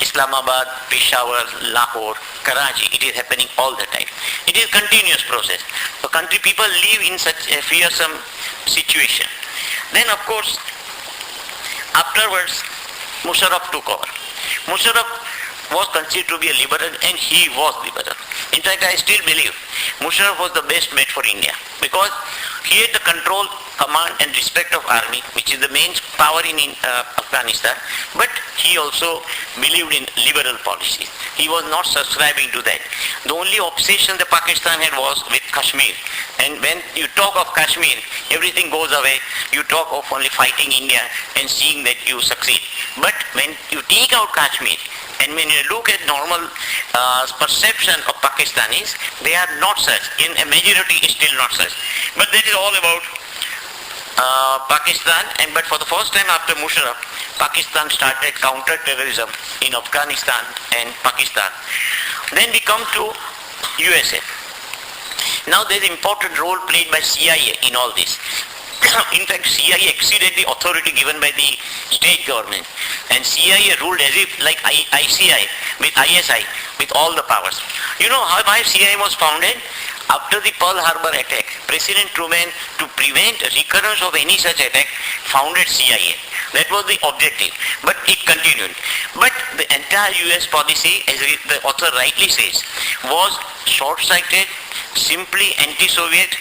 Islamabad, Peshawar, Lahore, Karachi. It is happening all the time. It is a continuous process. The country people live in such a fearsome situation. Then of course, afterwards, Musharraf took over. Musharraf was considered to be a liberal, and he was liberal. In fact, I still believe Musharraf was the best bet for India because he had the control, command and respect of army, which is the main power in Afghanistan, but he also believed in liberal policies. He was not subscribing to that. The only obsession the Pakistan had was with Kashmir. And when you talk of Kashmir, everything goes away. You talk of only fighting India and seeing that you succeed. But when you take out Kashmir, and when you look at normal perception of Pakistanis, they are not such. In a majority is still not such. But that is all about Pakistan. But for the first time after Musharraf, Pakistan started counter-terrorism in Afghanistan and Pakistan. Then we come to USA. Now there is an important role played by CIA in all this. In fact, CIA exceeded the authority given by the state government, and CIA ruled as if like ICI with ISI with all the powers. You know why CIA was founded? After the Pearl Harbor attack, President Truman, to prevent recurrence of any such attack, founded CIA. That was the objective, but it continued. But the entire US policy, as the author rightly says, was short-sighted, simply anti-Soviet,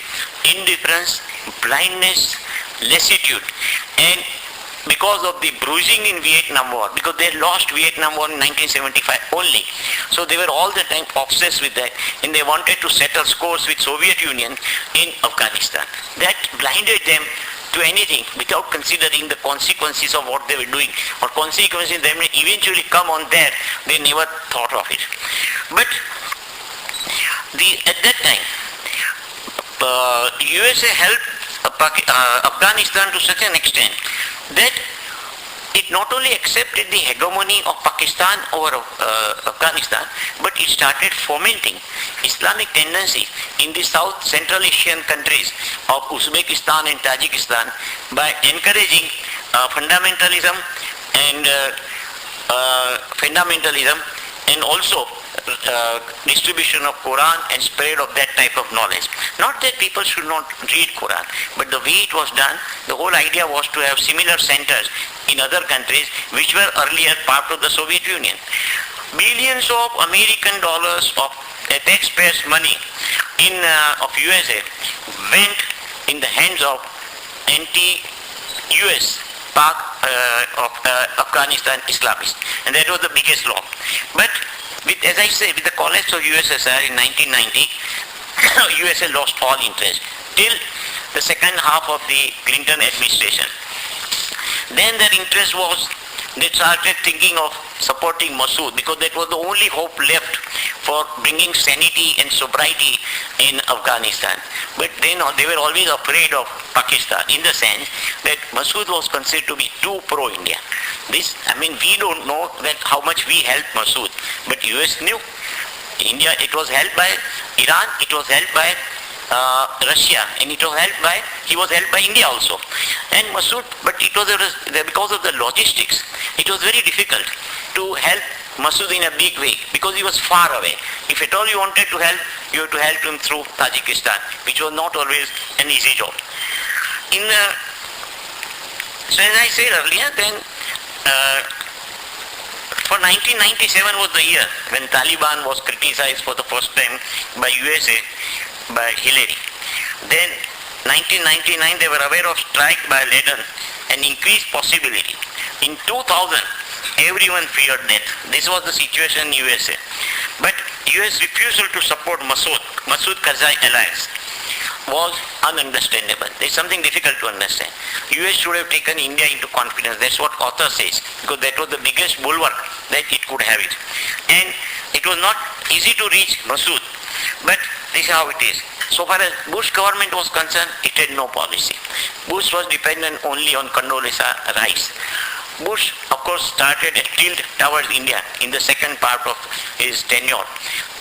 indifference, blindness, lassitude, and because of the bruising in Vietnam War, because they lost Vietnam War in 1975 only. So they were all the time obsessed with that, and they wanted to settle scores with Soviet Union in Afghanistan. That blinded them to anything without considering the consequences of what they were doing, or consequences that may eventually come on there. They never thought of it. But at that time, USA helped Afghanistan to such an extent that it not only accepted the hegemony of Pakistan over Afghanistan, but it started fomenting Islamic tendencies in the South Central Asian countries of Uzbekistan and Tajikistan by encouraging fundamentalism and also distribution of Quran and spread of that type of knowledge. Not that people should not read Quran, but the way it was done, the whole idea was to have similar centers in other countries which were earlier part of the Soviet Union. Billions of American dollars of taxpayers' money of USA went in the hands of anti-US Afghanistan Islamists, and that was the biggest loss. But as I say, with the collapse of USSR in 1990, USA lost all interest till the second half of the Clinton administration. Then their interest was, they started thinking of supporting Masood because that was the only hope left for bringing sanity and sobriety in Afghanistan. But they were always afraid of Pakistan in the sense that Masood was considered to be too pro-India. We don't know that how much we helped Masood, but US knew. India, it was held by Iran, it was held by Russia, and he was held by India also. And Masood, but it was because of the logistics, it was very difficult to help Masood in a big way because he was far away. If at all you wanted to help, you had to help him through Tajikistan, which was not always an easy job. So as I said earlier, then for 1997 was the year when Taliban was criticized for the first time by USA, by Hillary. Then 1999 they were aware of strike by Laden and increased possibility. In 2000 everyone feared death. This was the situation in USA. But US refusal to support Masood Karzai alliance was ununderstandable. There's something difficult to understand. US should have taken India into confidence. That's what author says, because that was the biggest bulwark that it could have it. And it was not easy to reach Masood. But this is how it is. So far as Bush government was concerned, it had no policy. Bush was dependent only on Condoleezza Rice. Bush, of course, started a tilt towards India in the second part of his tenure.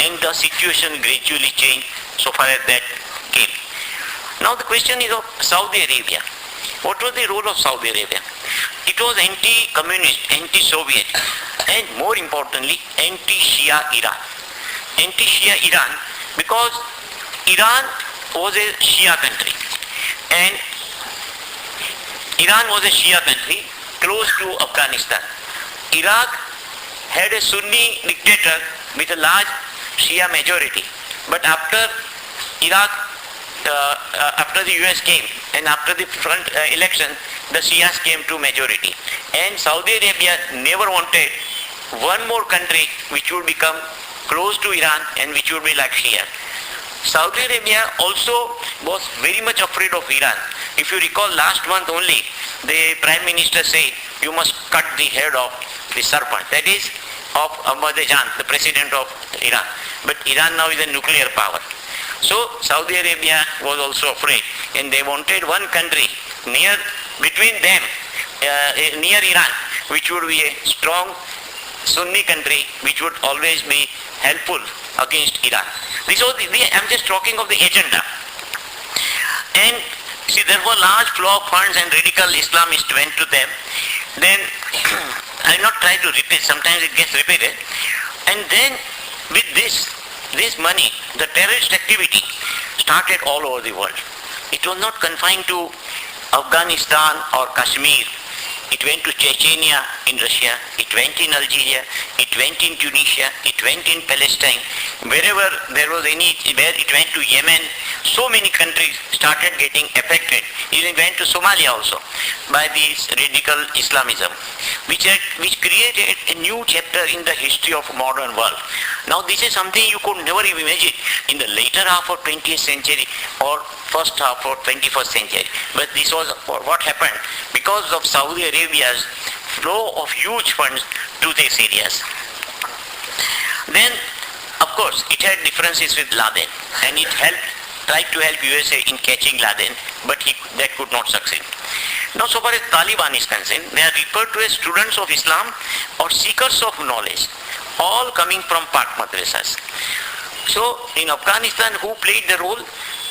And the situation gradually changed so far as that came. Now the question is of Saudi Arabia. What was the role of Saudi Arabia? It was anti-communist, anti-Soviet, and more importantly, anti-Shia Iran. Anti-Shia Iran because Iran was a Shia country, and Iran was a Shia country close to Afghanistan. Iraq had a Sunni dictator with a large Shia majority, but after the US came and after the front election, the Shias came to majority. And Saudi Arabia never wanted one more country which would become close to Iran and which would be like Shia. Saudi Arabia also was very much afraid of Iran. If you recall, last month only, the Prime Minister said, you must cut the head of the serpent. That is of Ahmadinejad, the President of Iran. But Iran now is a nuclear power. So Saudi Arabia was also afraid, and they wanted one country between them, near Iran, which would be a strong Sunni country, which would always be helpful against Iran. I'm just talking of the agenda. And see, there was large flow of funds and radical Islamists went to them. Then, I'll not try to repeat, sometimes it gets repeated. And then, with this money, the terrorist activity started all over the world. It was not confined to Afghanistan or Kashmir. It went to Chechnya in Russia, it went in Algeria, it went in Tunisia, it went in Palestine. Wherever there was where it went to Yemen, so many countries started getting affected. It went to Somalia also by this radical Islamism, which created a new chapter in the history of modern world. Now this is something you could never imagine in the later half of 20th century or first half of 21st century. But this was what happened because of Saudi Arabia's flow of huge funds to these areas. Then, of course, it had differences with Laden, and it tried to help USA in catching Laden, but that could not succeed. Now so far as Taliban is concerned, they are referred to as students of Islam or seekers of knowledge, all coming from Pak madrasas. So in Afghanistan, who played the role?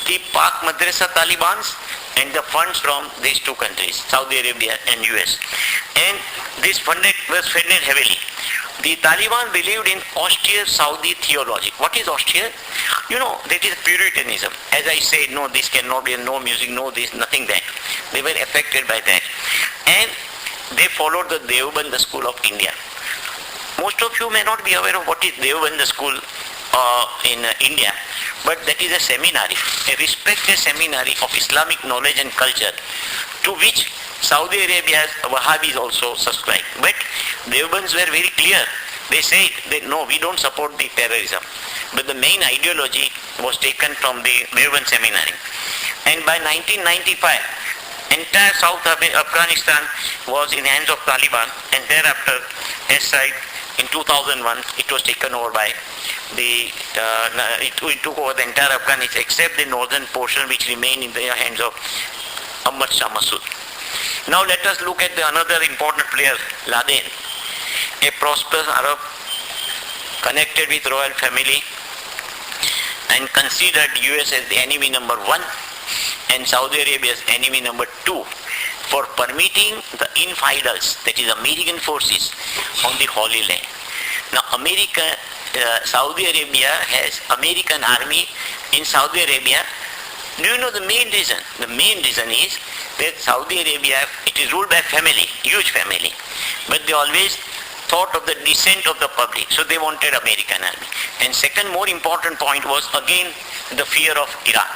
The Pak madrasa Talibans and the funds from these two countries, Saudi Arabia and US. And this was funded heavily. The Taliban believed in austere Saudi theology. What is austere? That is Puritanism. As I said, no, this cannot be, no music, no this, nothing that. They were affected by that. And they followed the Deoband school of India. Most of you may not be aware of what is Deoband school in India, but that is a seminary, a respected seminary of Islamic knowledge and culture, to which Saudi Arabia's Wahhabis also subscribe. But Deobandis were very clear. They said that no, we don't support the terrorism. But the main ideology was taken from the Deoband seminary. And by 1995, entire South Afghanistan was in the hands of Taliban, and thereafter, in 2001, it was taken over by it took over the entire Afghanistan except the northern portion which remained in the hands of Ahmad Shah Massoud. Now let us look at another important player, Laden, a prosperous Arab connected with royal family and considered US as the enemy number one and Saudi Arabia as enemy number two for permitting the infidels, that is American forces, on the Holy Land. Now Saudi Arabia has American army in Saudi Arabia. Do you know the main reason? The main reason is that Saudi Arabia, it is ruled by family, huge family, but they always thought of the descent of the public, so they wanted American army. And second more important point was again the fear of Iran.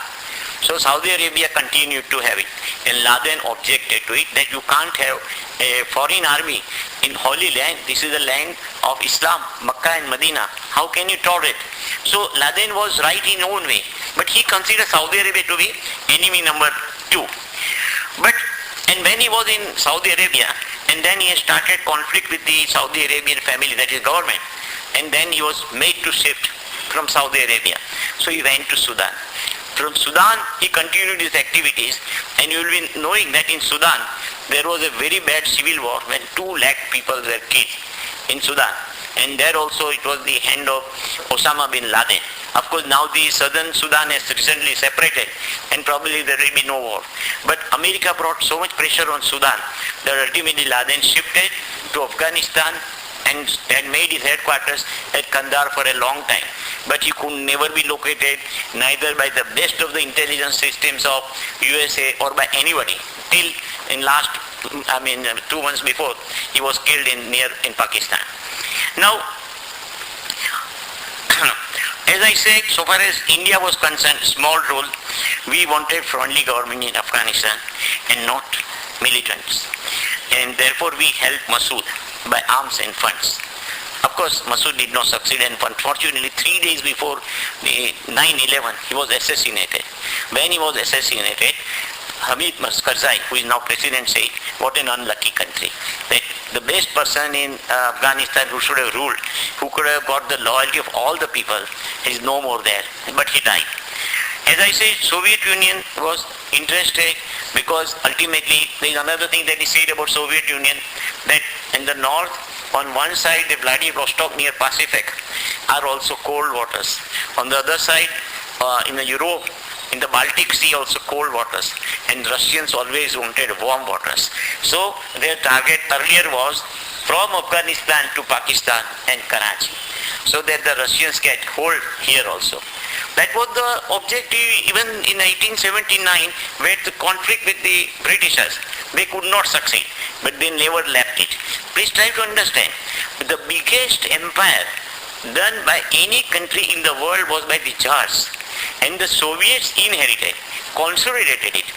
So Saudi Arabia continued to have it, and Laden objected to it that you can't have a foreign army in Holy Land. This is the land of Islam, Makkah and Medina. How can you tolerate? So Laden was right in his own way, but he considered Saudi Arabia to be enemy number two. And when he was in Saudi Arabia, and then he started conflict with the Saudi Arabian family, that is government, and then he was made to shift from Saudi Arabia. So he went to Sudan. From Sudan, he continued his activities, and you will be knowing that in Sudan, there was a very bad civil war when 2 lakh people were killed in Sudan. And there also it was the hand of Osama bin Laden. Of course, now the southern Sudan has recently separated, and probably there will be no war. But America brought so much pressure on Sudan that ultimately Laden shifted to Afghanistan and had made his headquarters at Kandahar for a long time. But he could never be located, neither by the best of the intelligence systems of USA or by anybody. Till in 2 months before, he was killed in Pakistan. Now, as I said, so far as India was concerned, small role, we wanted friendly government in Afghanistan and not militants. And therefore we helped Massoud by arms and funds. Of course, Massoud did not succeed, and unfortunately 3 days before the 9/11, he was assassinated. When he was assassinated, Hamid Karzai, who is now president, said, what an unlucky country. That the best person in Afghanistan who should have ruled, who could have got the loyalty of all the people, is no more there, but he died. As I said, Soviet Union was interested because ultimately there is another thing that is said about Soviet Union, that in the north, on one side, the Vladivostok near Pacific are also cold waters. On the other side, in the Europe, in the Baltic Sea also cold waters, and Russians always wanted warm waters. So their target earlier was from Afghanistan to Pakistan and Karachi, so that the Russians get hold here also. That was the objective even in 1879, where the conflict with the Britishers, they could not succeed, but they never left it. Please try to understand, the biggest empire done by any country in the world was by the Tsars, and the Soviets inherited, consolidated it,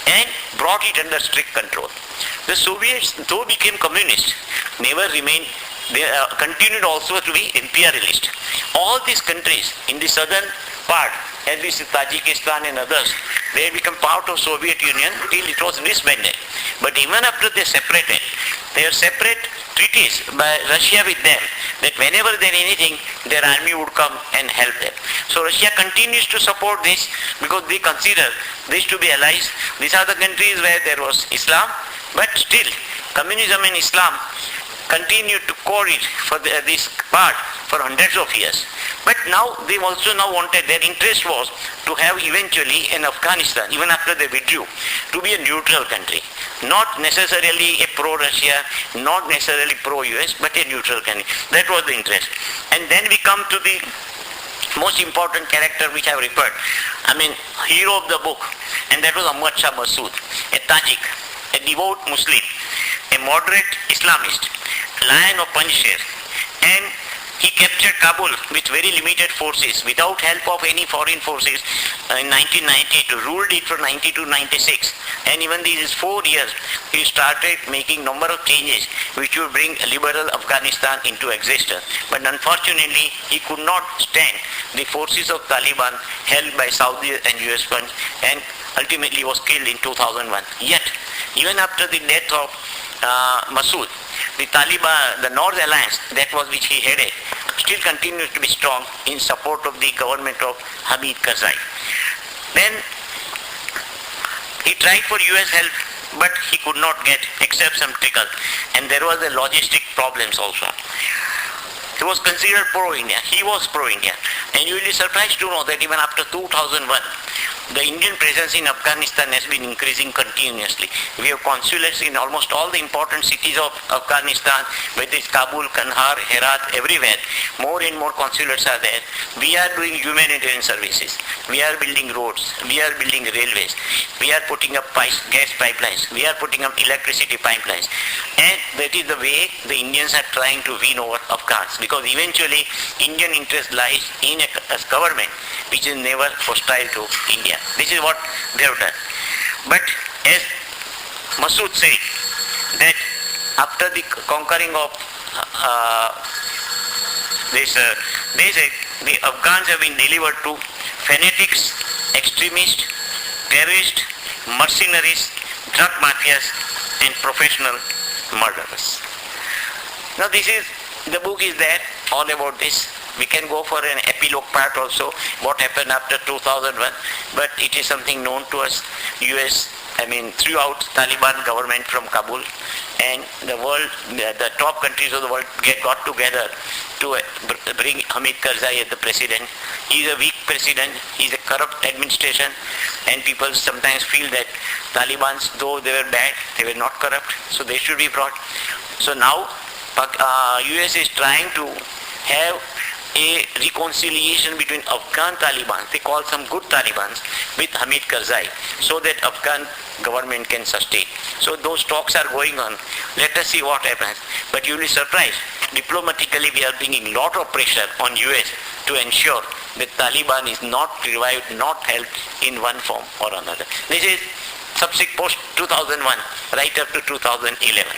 and brought it under strict control. The Soviets, though became communist, never remained, they continued also to be imperialist. All these countries in the southern part, as we see Tajikistan and others, they had become part of Soviet Union till it was disbanded. But even after they separated, there are separate treaties by Russia with them, that whenever there is anything, their army would come and help them. So Russia continues to support this because they consider this to be allies. These are the countries where there was Islam But still, communism and Islam continued to coexist for this part for hundreds of years. But now they also wanted, their interest was to have eventually in Afghanistan, even after they withdrew, to be a neutral country. Not necessarily a pro-Russia, not necessarily pro-US, but a neutral country. That was the interest. And then we come to the most important character which I have referred. Hero of the book. And that was Ahmad Shah Massoud, a Tajik, a devout Muslim, a moderate Islamist, lion of Panjshir. And he captured Kabul with very limited forces, without help of any foreign forces in 1992, ruled it from 90 to 96. And even these 4 years, he started making number of changes which would bring liberal Afghanistan into existence. But unfortunately, he could not stand the forces of Taliban held by Saudi and US funds, and ultimately was killed in 2001. Yet, even after the death of Massoud, the Taliban, the North Alliance, that was which he headed, still continues to be strong in support of the government of Hamid Karzai. Then he tried for US help, but he could not get except some trickle, and there was the logistic problems also. He was considered pro-India. He was pro-India. And you will be surprised to know that even after 2001, the Indian presence in Afghanistan has been increasing continuously. We have consulates in almost all the important cities of Afghanistan, whether it's Kabul, Kandahar, Herat, everywhere. More and more consulates are there. We are doing humanitarian services. We are building roads. We are building railways. We are putting up gas pipelines. We are putting up electricity pipelines. And that is the way the Indians are trying to win over Afghans, because eventually Indian interest lies in a government which is never hostile to India. This is what they have done. But as Massoud said, that after the conquering of the Afghans have been delivered to fanatics, extremists, terrorists, mercenaries, drug mafias, and professional murderers. Now the book is there, all about this. We can go for an epilogue part also, what happened after 2001, but it is something known to us. US, throughout Taliban government from Kabul, and the world, the top countries of the world got together to bring Hamid Karzai as the president. He is a weak president, he is a corrupt administration, and people sometimes feel that Talibans, though they were bad, they were not corrupt, so they should be brought. So now US is trying to have a reconciliation between Afghan Taliban, they call some good Talibans, with Hamid Karzai, so that Afghan government can sustain. So those talks are going on. Let us see what happens. But you will be surprised, diplomatically we are bringing lot of pressure on US to ensure that Taliban is not revived, not helped in one form or another. This is subsequent post 2001, right up to 2011.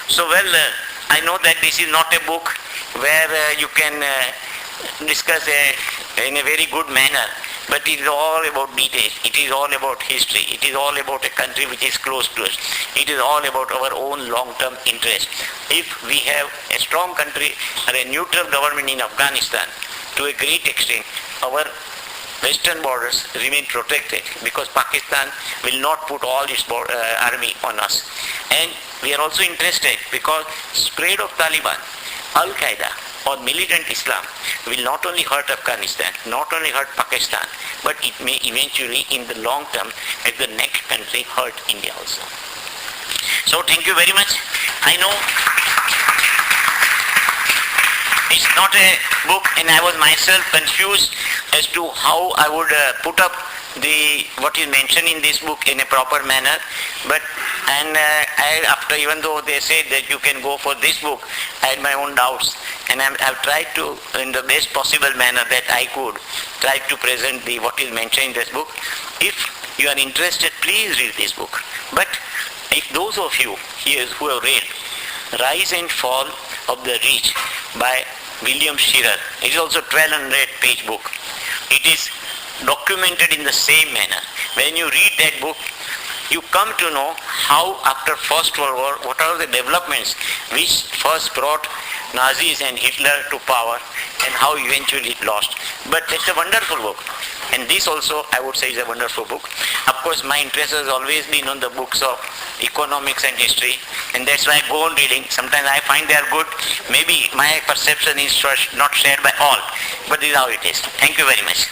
So I know that this is not a book where you can discuss in a very good manner, but it is all about details. It is all about history. It is all about a country which is close to us. It is all about our own long-term interest. If we have a strong country or a neutral government in Afghanistan, to a great extent, our western borders remain protected, because Pakistan will not put all its army on us. And we are also interested because spread of Taliban, Al-Qaeda or militant Islam will not only hurt Afghanistan, not only hurt Pakistan, but it may eventually in the long term as the next country hurt India also. So thank you very much. I know it's not a book, and I was myself confused as to how I would put up what is mentioned in this book in a proper manner. But after, even though they said that you can go for this book, I had my own doubts, and I've tried to, in the best possible manner that I could, try to present what is mentioned in this book. If you are interested, please read this book. But if those of you here who have read Rise and Fall of the Rich by William Shearer, it is also 1200-page book. It is documented in the same manner. When you read that book, you come to know how after First World War, what are the developments which first brought Nazis and Hitler to power, and how eventually it lost. But it's a wonderful book. And this also, I would say, is a wonderful book. Of course, my interest has always been on the books of economics and history, and that's why I go on reading. Sometimes I find they are good. Maybe my perception is not shared by all, but this is how it is. Thank you very much.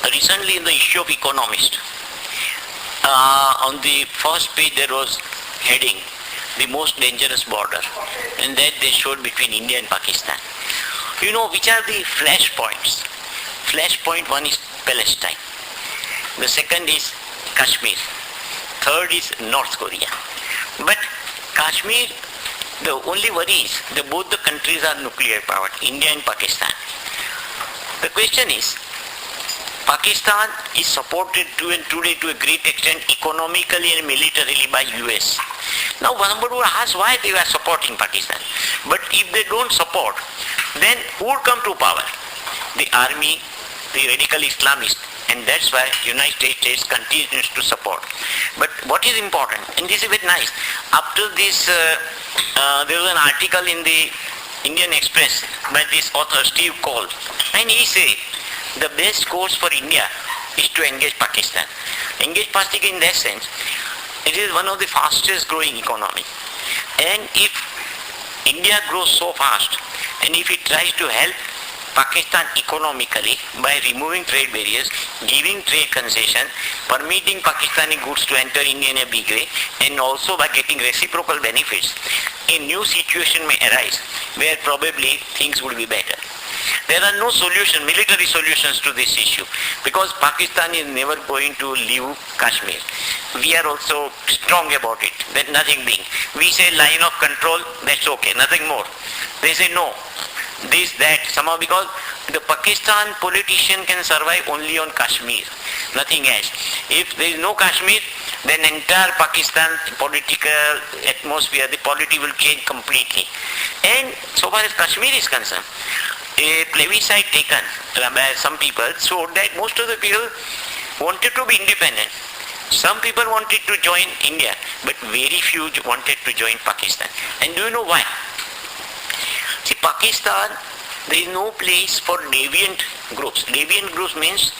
Recently in the issue of economist, on the first page there was heading, the most dangerous border, and that they showed between India and Pakistan. You know which are the flash points? Flash point one is Palestine, the second is Kashmir, third is North Korea. But Kashmir, the only worry is that both the countries are nuclear powered, India and Pakistan. The question is, Pakistan is supported today to a great extent economically and militarily by US. Now one would ask why they are supporting Pakistan. But if they don't support, then who would come to power? The army, the radical Islamists, and that's why United States continues to support. But what is important, and this is very nice, after this there was an article in the Indian Express by this author Steve Cole, and he said the best course for India is to engage Pakistan. Engage Pakistan in that sense, it is one of the fastest growing economy. And if India grows so fast, and if it tries to help Pakistan economically by removing trade barriers, giving trade concession, permitting Pakistani goods to enter India in a big way, and also by getting reciprocal benefits, a new situation may arise where probably things would be better. There are no military solutions to this issue, because Pakistan is never going to leave Kashmir. We are also strong about it, that nothing being. We say line of control, that's okay, nothing more. They say no, this, that, somehow, because the Pakistan politician can survive only on Kashmir, nothing else. If there is no Kashmir, then entire Pakistan political atmosphere, the polity will change completely. And so far as Kashmir is concerned, a plebiscite taken by some people showed that most of the people wanted to be independent. Some people wanted to join India, but very few wanted to join Pakistan. And do you know why? See, Pakistan, there is no place for deviant groups. Deviant groups means,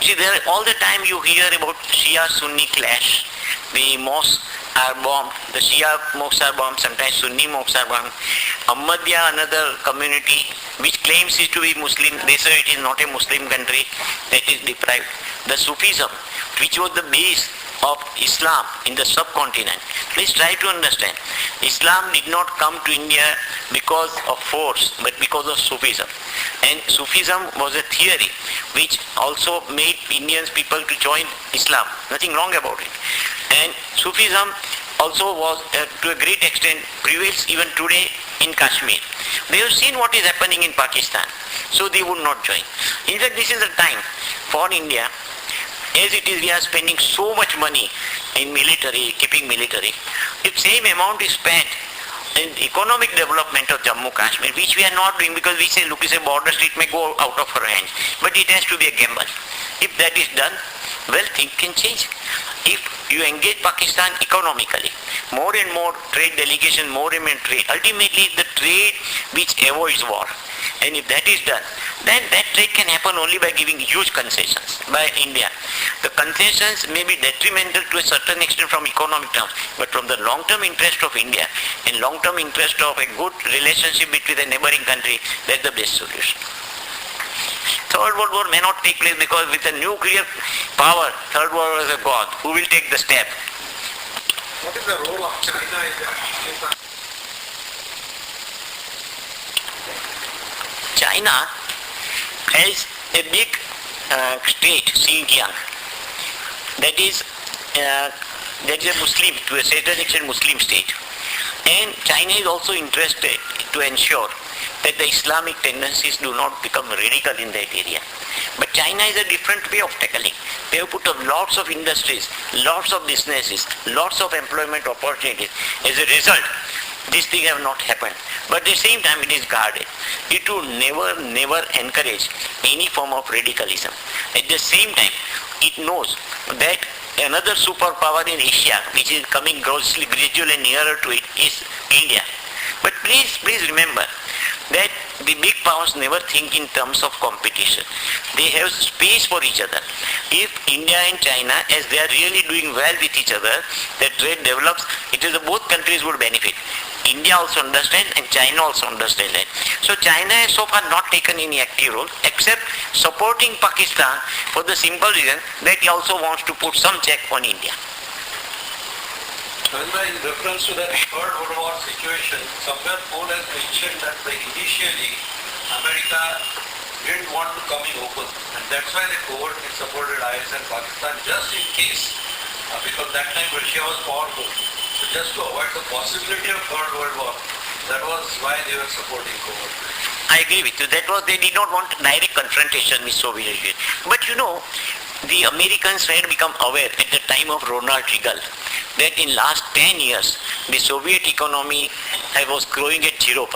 see, there all the time you hear about Shia-Sunni clash. The mosques are bombed, the Shia mosques are bombed, sometimes Sunni mosques are bombed. Ahmadiyya, another community which claims it to be Muslim, they say it is not a Muslim country, that is deprived. The Sufism, which was the base of Islam in the subcontinent. Please try to understand. Islam did not come to India because of force, but because of Sufism. And Sufism was a theory which also made Indian people to join Islam. Nothing wrong about it. And Sufism also was, to a great extent, prevails even today in Kashmir. They have seen what is happening in Pakistan, so they would not join. In fact, this is the time for India. As it is, we are spending so much money in military, keeping military. If same amount is spent in economic development of Jammu Kashmir, which we are not doing because we say, look, it's a border state, may go out of our hands. But it has to be a gamble. If that is done, well, things can change. If you engage Pakistan economically, more and more trade delegation, more and more trade, ultimately the trade which avoids war. And if that is done, then that trade can happen only by giving huge concessions by India. The concessions may be detrimental to a certain extent from economic terms, but from the long-term interest of India and long-term interest of a good relationship between the neighboring country, that's the best solution. Third World War may not take place because with a nuclear power, Third World War is a god. Who will take the step? What is the role of China in the China has a big state, Xinjiang, that is a Muslim, to a certain extent Muslim state. And China is also interested to ensure that the Islamic tendencies do not become radical in that area. But China is a different way of tackling. They have put up lots of industries, lots of businesses, lots of employment opportunities. As a result, These things have not happened. But at the same time, it is guarded. It would never encourage any form of radicalism. At the same time, it knows that another superpower in Asia, which is coming gradually nearer to it, is India. But please remember that the big powers never think in terms of competition. They have space for each other. If India and China, as they are really doing well with each other, the trade develops, it is both countries would benefit. India also understands and China also understands that. So China has so far not taken any active role except supporting Pakistan for the simple reason that he also wants to put some check on India. In reference to that Third World War situation, somewhere Paul has mentioned that initially America didn't want to come in open, and that's why they covertly supported IS and Pakistan just in case, because that time Russia was powerful. So just to avoid the possibility of Third World War, that was why they were supporting covertly. I agree with you. That was, they did not want direct confrontation with Soviet Union. But you know, the Americans had become aware at the time of Ronald Reagan that in last 10 years, the Soviet economy was growing at 0%.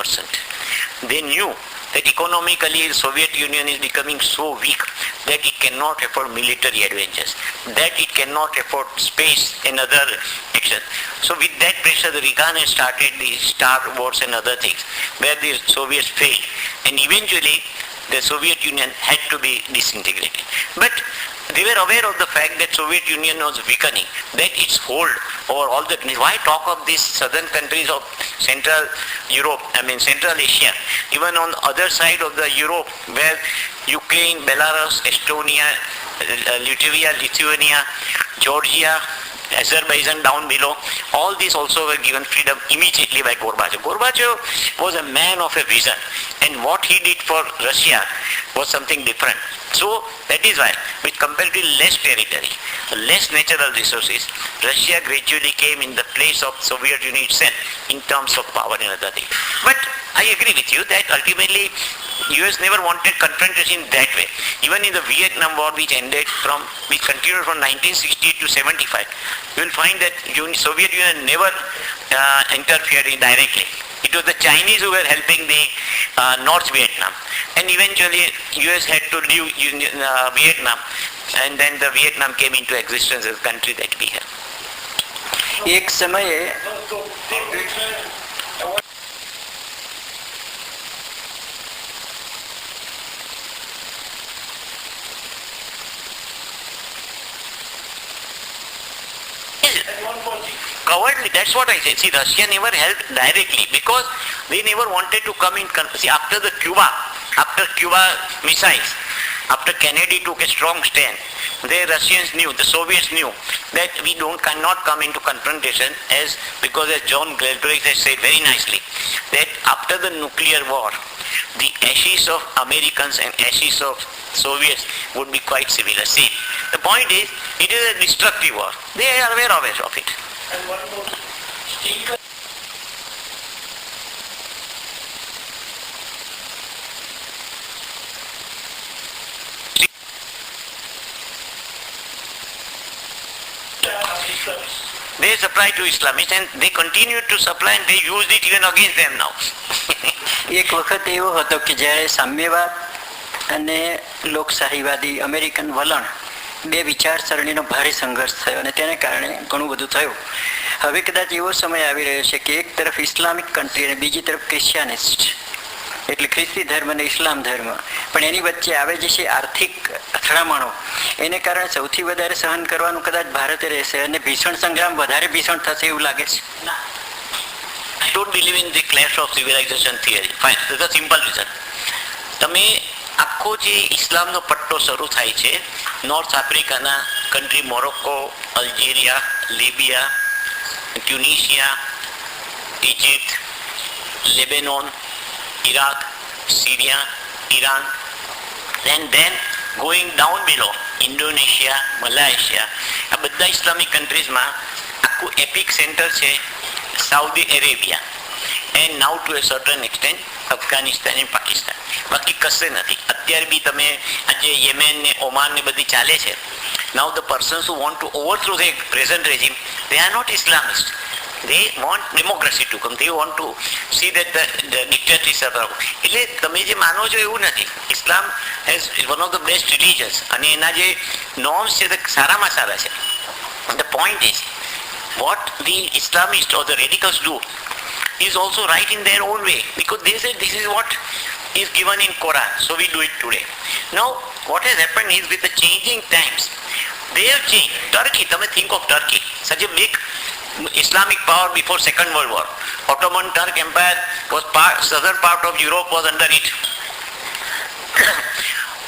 They knew that economically the Soviet Union is becoming so weak that it cannot afford military adventures, that it cannot afford space and other action. So with that pressure, the Reagan has started the Star Wars and other things, where the Soviets failed. And eventually, the Soviet Union had to be disintegrated. But they were aware of the fact that Soviet Union was weakening, that its hold over all the, why talk of these southern countries of Central Europe, Central Asia, even on the other side of the Europe where Ukraine, Belarus, Estonia, Latvia, Lithuania, Georgia, Azerbaijan down below, all these also were given freedom immediately by Gorbachev. Gorbachev was a man of a vision, and what he did for Russia was something different. So that is why, with comparatively less territory, less natural resources, Russia gradually came in the place of Soviet Union itself in terms of power and other things. But I agree with you that ultimately US never wanted confrontation that way. Even in the Vietnam War, which continued from 1968 to 75, you will find that Soviet Union never interfered directly. It was the Chinese who were helping the North Vietnam, and eventually US had to leave Vietnam, and then the Vietnam came into existence as a country that we have. एक समय Cowardly, that's what I said. See, Russia never helped directly because they never wanted to come in. See, after Cuba missiles, after Kennedy took a strong stand, the Russians knew, the Soviets knew that we cannot come into confrontation because as John Gladwell has said very nicely, that after the nuclear war, the ashes of Americans and ashes of Soviets would be quite similar. See, the point is, it is a destructive war. They are aware of it. And one more thing. They supply to Islamists and they continue to supply and they use it even against them now. એક વખત એવો હતો કે જ્યારે સામ્યવાદ અને લોકશાહીવાદી American વલણ બે વિચારસરણીનો ભારે સંઘર્ષ થયો અને તેને કારણે ઘણું બધું થયું. હવે કદાચ એવો સમય આવી રહ્યો છે કે એક તરફ ઇસ્લામિક કન્ટ્રી અને બીજી તરફ ક્રિશ્ચિયાનિસ્ટ, એટલે ખ્રિસ્તી ધર્મ અને ઇસ્લામ ધર્મ, પણ એની વચ્ચે આવે જે છે આર્થિક અથડામણો, એને કારણે સૌથી વધારે સહન કરવાનું કદાચ ભારતે રહેશે અને ભીષણ સંગ્રામ વધારે ભીષણ થશે એવું લાગે છે. I don't believe in the clash of civilization theory. Fine, there's a simple reason. તમે આખો જે ઇસ્લામનો પટ્ટો શરૂ થાય છે નોર્થ આફ્રિકાના country Morocco, Algeria, Libya, Tunisia, Egypt, Lebanon, Iraq, Syria, Iran, and then going down below, Indonesia, Malaysia, આ બધા ઇસ્લામિક કન્ટ્રીઝમાં આખું એપિક સેન્ટર છે Saudi Arabia, and now to a certain extent Afghanistan and Pakistan. બાકી કશે નથી. અત્યારે બી તમે આજે યેમેન ને ઓમાન ને બધી ચાલે છે. Now the persons who want to overthrow the present regime, they are not Islamists. They want democracy to come. They want to see that the dictatorship. એટલે તમે જે માનો છો એવું નથી. Islam is one of the best religions અને એના જે norms છે તે સારામાં સારા છે. The point is, what the Islamists or the radicals do is also right in their own way, because they say this is what is given in Quran, so we do it today. Now, what has happened is with the changing times, they have changed. Turkey, think of Turkey, such a big Islamic power before Second World War. Ottoman Turk Empire was southern part of Europe was under it.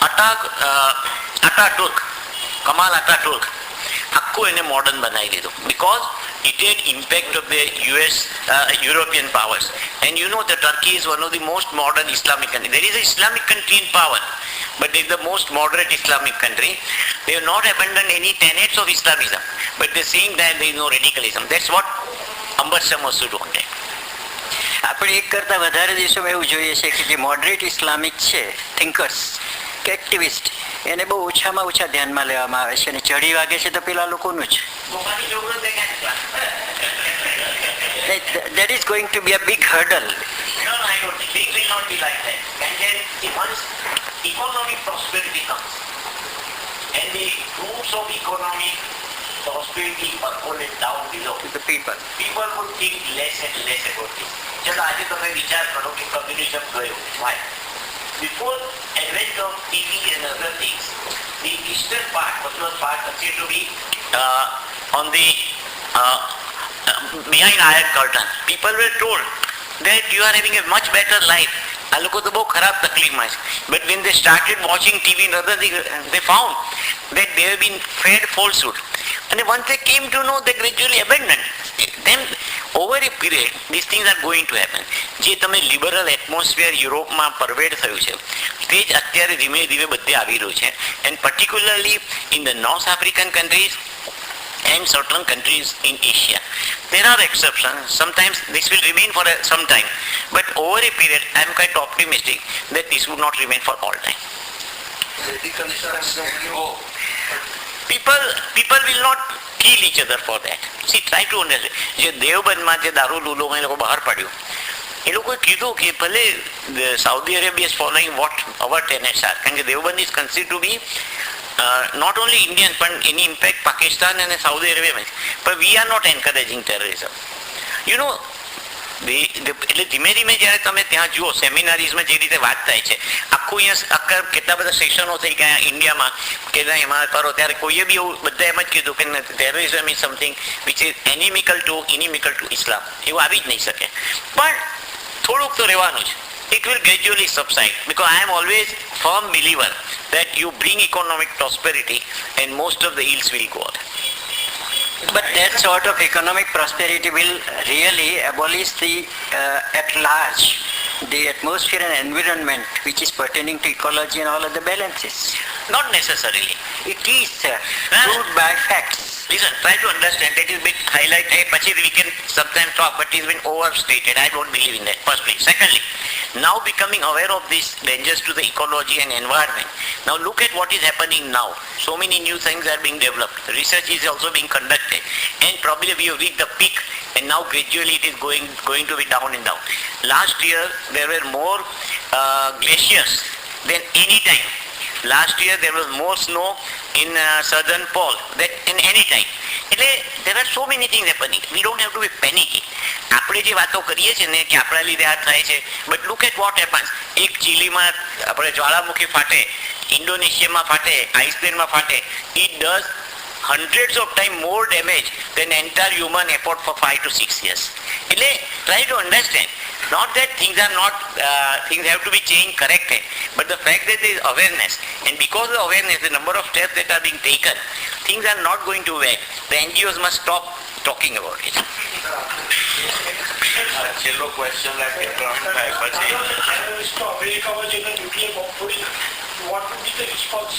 Ataturk, Kemal Ataturk, આખું એને modern બનાવી દીધું, because it had impact of the European powers. And you know that Turkey is one of the most modern Islamic countries. There is an Islamic country in power, but they are the most moderate Islamic country. They have not abandoned any tenets of Islamism, but they are saying that there is no radicalism. That's what Ambersam also wanted. આપણે એક કરતાં વધારે દેશોમાં એવું જોઈએ છે કે જે મોડરેટ ઇસ્લામિક છે થિંકર્સ કે એક્ટિવિસ્ટ એને બહુ ઓછામાં ઓછા ધ્યાનમાં લેવામાં આવે છે અને ચઢી વાગે છે તો પેલા લોકોનું જ. That is going to be a big hurdle. No, I don't think. It will not be like that. And then once economic prosperity comes, and the roots of economic prosperity are fallen down below To the people. People would think less and less about this. ચલો આજે તમે વિચાર કરો કે કમ્યુનિઝમ ગયો. Why? Before advent of TV and other things, the eastern part, what was part considered to be on the behind iron curtain, people were told that you are having a much better life. આ લોકો તો બહુ ખરાબ તકલીફમાં છે. But when they started watching TV and other things, they found that they have been fed falsehood. And once they came to know, they gradually abandoned. Then over a period, these things are going to happen. જે તમે liberal atmosphere યુરોપમાં પરવેડ થયું છે તે જ અત્યારે ધીમે ધીમે બધે આવી રહ્યું છે. And particularly in the north African countries and certain countries in Asia. There are exceptions. Sometimes this will remain for some time. But over a period, I am quite optimistic that this would not remain for all time. People will not kill each other for that. See, try to understand. જે દેવબંધમાં જે દારૂ લૂલોમાં એ લોકો બહાર પાડ્યું, એ લોકોએ કીધું કે ભલે Saudi Arabia is following what our tenets are. કારણ કે Deoband is considered to be not only Indian, but any impact Pakistan and Saudi Arabia. But we are not encouraging terrorism. You know, એટલે ધીમે ધીમે જ્યારે તમે ત્યાં જુઓ સેમિનારીઝમાં જે રીતે વાત થાય છે, આખું અહીંયા કેટલા બધા સેશનો થઈ ગયા ઇન્ડિયામાં કે એમાં કરો, ત્યારે કોઈએ બી એવું બધા એમ જ કીધું કે terrorism is something which is inimical to Islam. એવું આવી જ નહીં શકે. પણ થોડુંક તો રહેવાનું જ. It will gradually subside, because I am always firm believer that you bring economic prosperity and most of the ills will go out. But that sort of economic prosperity will really abolish the at large the atmosphere and environment which is pertaining to ecology and all of the balances. Not necessarily. It is proved by facts. Listen, try to understand. That is bit highlighted. We can sometimes talk, but it has been overstated. I don't believe in that, firstly. Secondly, now becoming aware of these dangers to the ecology and environment. Now look at what is happening now. So many new things are being developed. Research is also being conducted. And probably we have reached the peak. And now gradually it is going to be down and down. Last year, there were more glaciers than any time. Last year there was more snow in southern pole than in any time. એટલે there are so many things happening. We don't have to be panicky. આપણે જે વાતો કરીએ છીએ ને કે આપણા લીધે આ થાય છે, but look at what happens. એક ચીલીમાં આપણે જ્વાળામુખી ફાટે, ઇન્ડોનેશિયામાં ફાટે, આઇસલેન્ડમાં ફાટે. It does hundreds of times more damage than entire human effort for 5 to 6 years. એટલે try to understand. Not that things are not, things have to be changed, corrected, but the fact that there is awareness, and because of awareness, the number of steps that are being taken, things are not going to work. The NGOs must stop talking about it. છેલ્લો question રાખીએ પ્રવીણ ભાઈ પછી. What would be the response?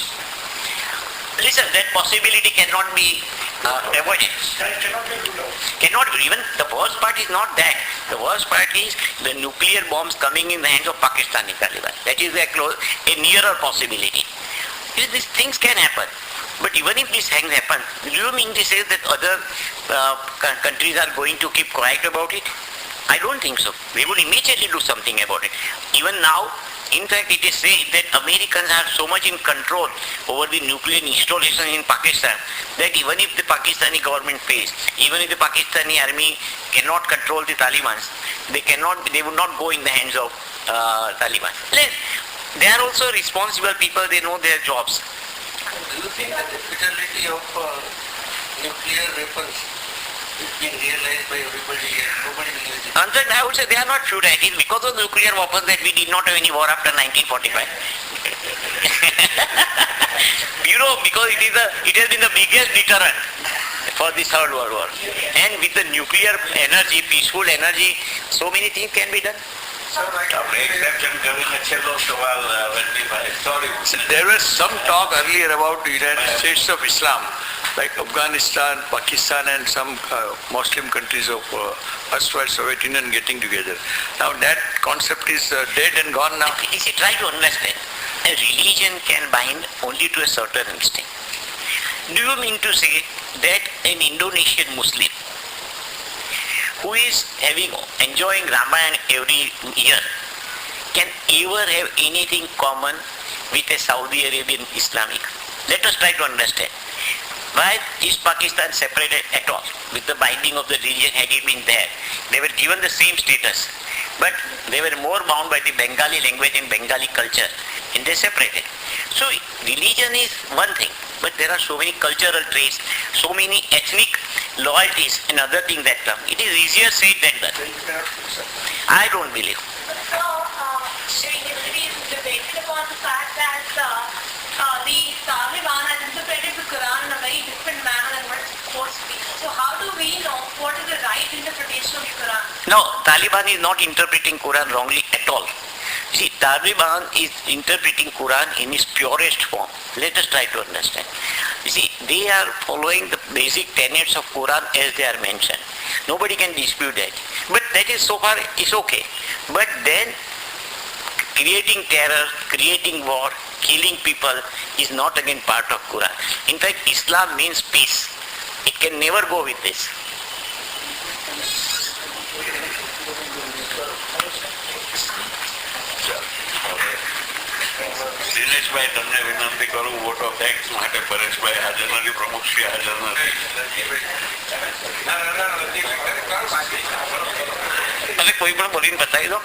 Listen, that possibility cannot be avoided. That cannot be ruled out. Cannot, even the worst part is not that. The worst part is the nuclear bombs coming in the hands of Pakistani Taliban. That is a nearer possibility. These things can happen. But even if this thing happens, do you mean to say that other countries are going to keep quiet about it? I don't think so. They would immediately do something about it. Even now, in fact, it is said that Americans are so much in control over the nuclear installation in Pakistan that even if the Pakistani government fails, even if the Pakistani army cannot control the Taliban, they would not go in the hands of Taliban. They are also responsible people, they know their jobs. Do you think that the fidelity of nuclear weapons is being realized by everybody and nobody will use it? In fact, I would say they are not futile. It is because of nuclear weapons that we did not have any war after 1945. Because it has been the biggest deterrent for the Third World War. And with the nuclear energy, peaceful energy, so many things can be done. There was some talk earlier about the United States of Islam, like Afghanistan, Pakistan and some Muslim countries of erstwhile Soviet Union getting together. Now that concept is dead and gone now. You see, try to understand. A religion can bind only to a certain extent. Do you mean to say that an Indonesian Muslim who is enjoying Ramayana every year can ever have anything common with a Saudi Arabian Islamic? Let us try to understand. Why is Pakistan separated at all? With the binding of the religion, had it been there, they were given the same status, but they were more bound by the Bengali language and Bengali culture, and they separated. So religion is one thing, but there are so many cultural traits, so many ethnic loyalties and other things that come. It is easier said than done. I don't believe. So, it is debated upon the fact that the Taliban has interpreted the Quran in a very different manner than what it's supposed to be. So how do we know what is the right interpretation of the Quran? No, Taliban is not interpreting Quran wrongly at all. See, Taliban is interpreting Quran in its purest form. Let us try to understand. You see, they are following the basic tenets of Quran as they are mentioned. Nobody can dispute that. But that is so far is okay. But then creating terror, creating war, killing people is not again part of Quran. In fact, Islam means peace. It can never go with this. Dineshbhai તમને વિનંતી કરું vote of thanks માટે પરેશભાઈ હાજર નથી, પ્રમુખશ્રી હાજર નથી. અને કોઈ પણ બોલીને બતાવી દો.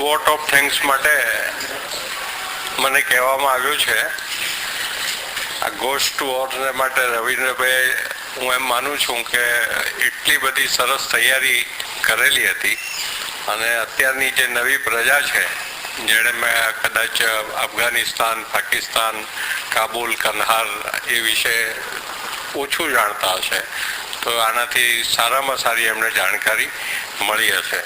વોટ ઓફ થેન્ક્સ માટે મને કહેવામાં આવ્યું છે આ ગોસ્ટ ટુ વોરને માટે રવિન્દ્રભાઈ, હું એમ માનું છું કે એટલી બધી સરસ તૈયારી કરેલી હતી અને અત્યારની જે નવી પ્રજા છે જેણે મેં કદાચ અફઘાનિસ્તાન, પાકિસ્તાન, કાબુલ, કંદહાર એ વિશે ઓછું જાણતા હશે તો આનાથી સારામાં સારી એમને જાણકારી મળી હશે.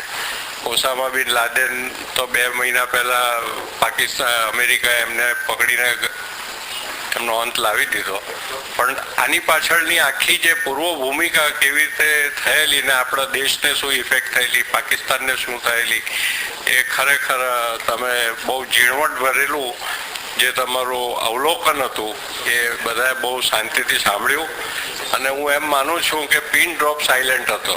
ઓસામા બિન લાદેન તો 2 મહિના પહેલાં અમેરિકાએ એમને પકડીને એમનો અંત લાવી દીધો, પણ આની પાછળની આખી જે પૂર્વ ભૂમિકા કેવી રીતે થયેલી ને આપણા દેશને શું ઇફેક્ટ થયેલી, પાકિસ્તાનને શું થયેલી, એ ખરેખર તમે બહુ ઝીણવટ ભરેલું જે તમારું અવલોકન હતું એ બધાએ બહુ શાંતિથી સાંભળ્યું. અને હું એમ માનું છું કે પિન ડ્રોપ સાયલેન્ટ હતો,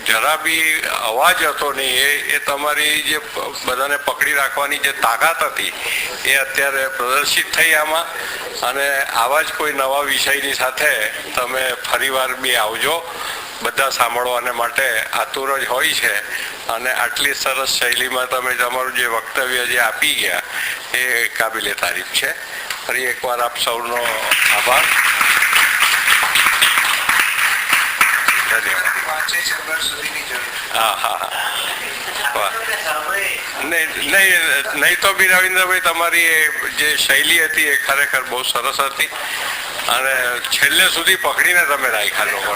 જરા બી અવાજ હતો નહીં. એ તમારી જે બધાને પકડી રાખવાની જે તાકાત હતી એ અત્યારે પ્રદર્શિત થઈ આમાં. અને આવા જ કોઈ નવા વિષયની સાથે તમે ફરીવાર બી આવજો. બધા સાંભળવાને માટે આતુર જ હોય છે અને આટલી સરસ શૈલીમાં તમે તમારું જે વક્તવ્ય જે આપી ગયા એ કાબિલે તારીફ છે. ફરી એકવાર આપ સૌનો આભાર. ધન્યવાદ. હા હા હા નહીં તો બી રવિન્દ્રભાઈ તમારી જે શૈલી હતી એ ખરેખર બહુ સરસ હતી અને છેલ્લે સુધી પકડીને તમે રાખ્યા લોકો.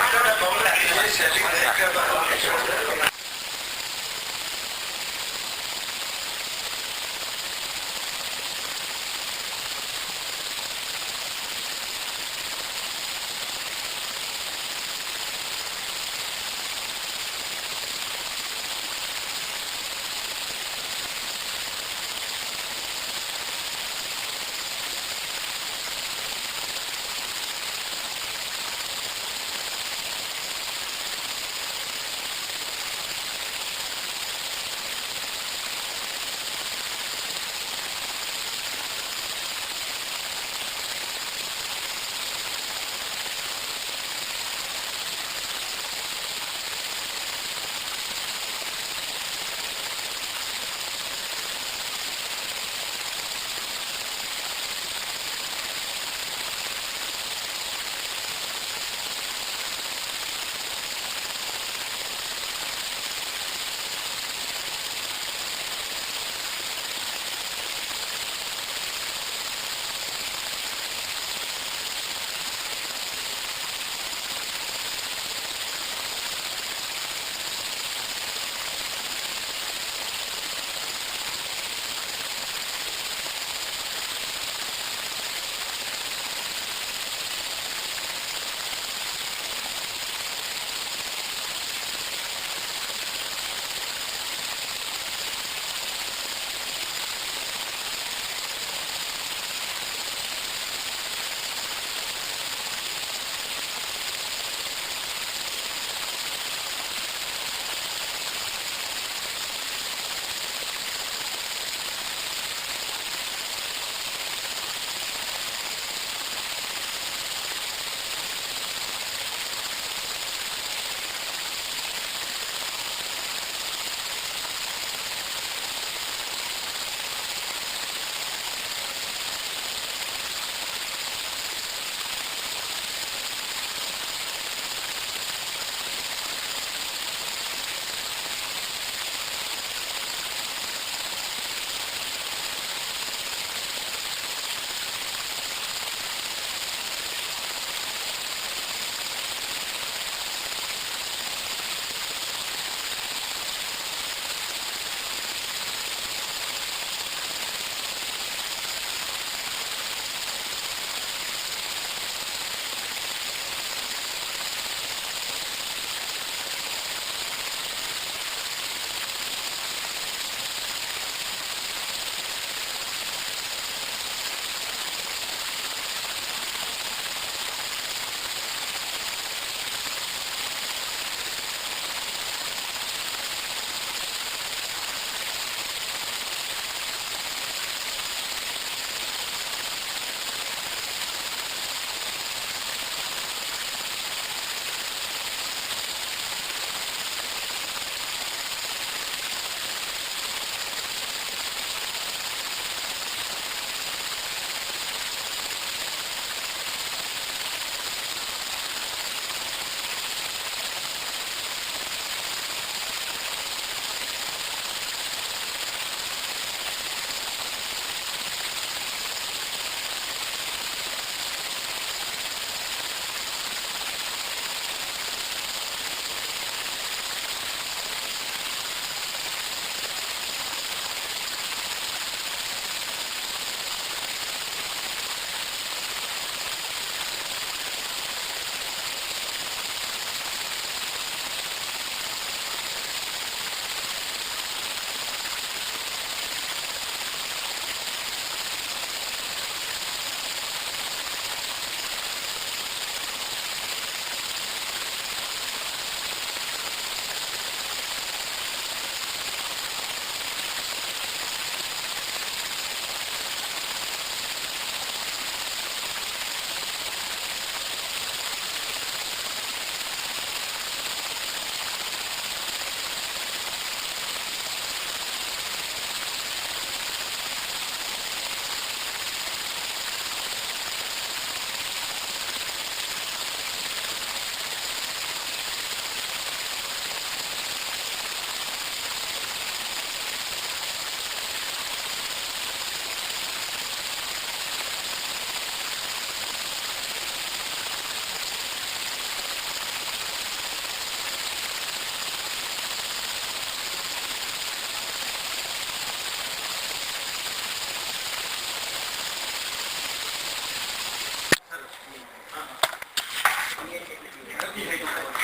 Turkey had to come.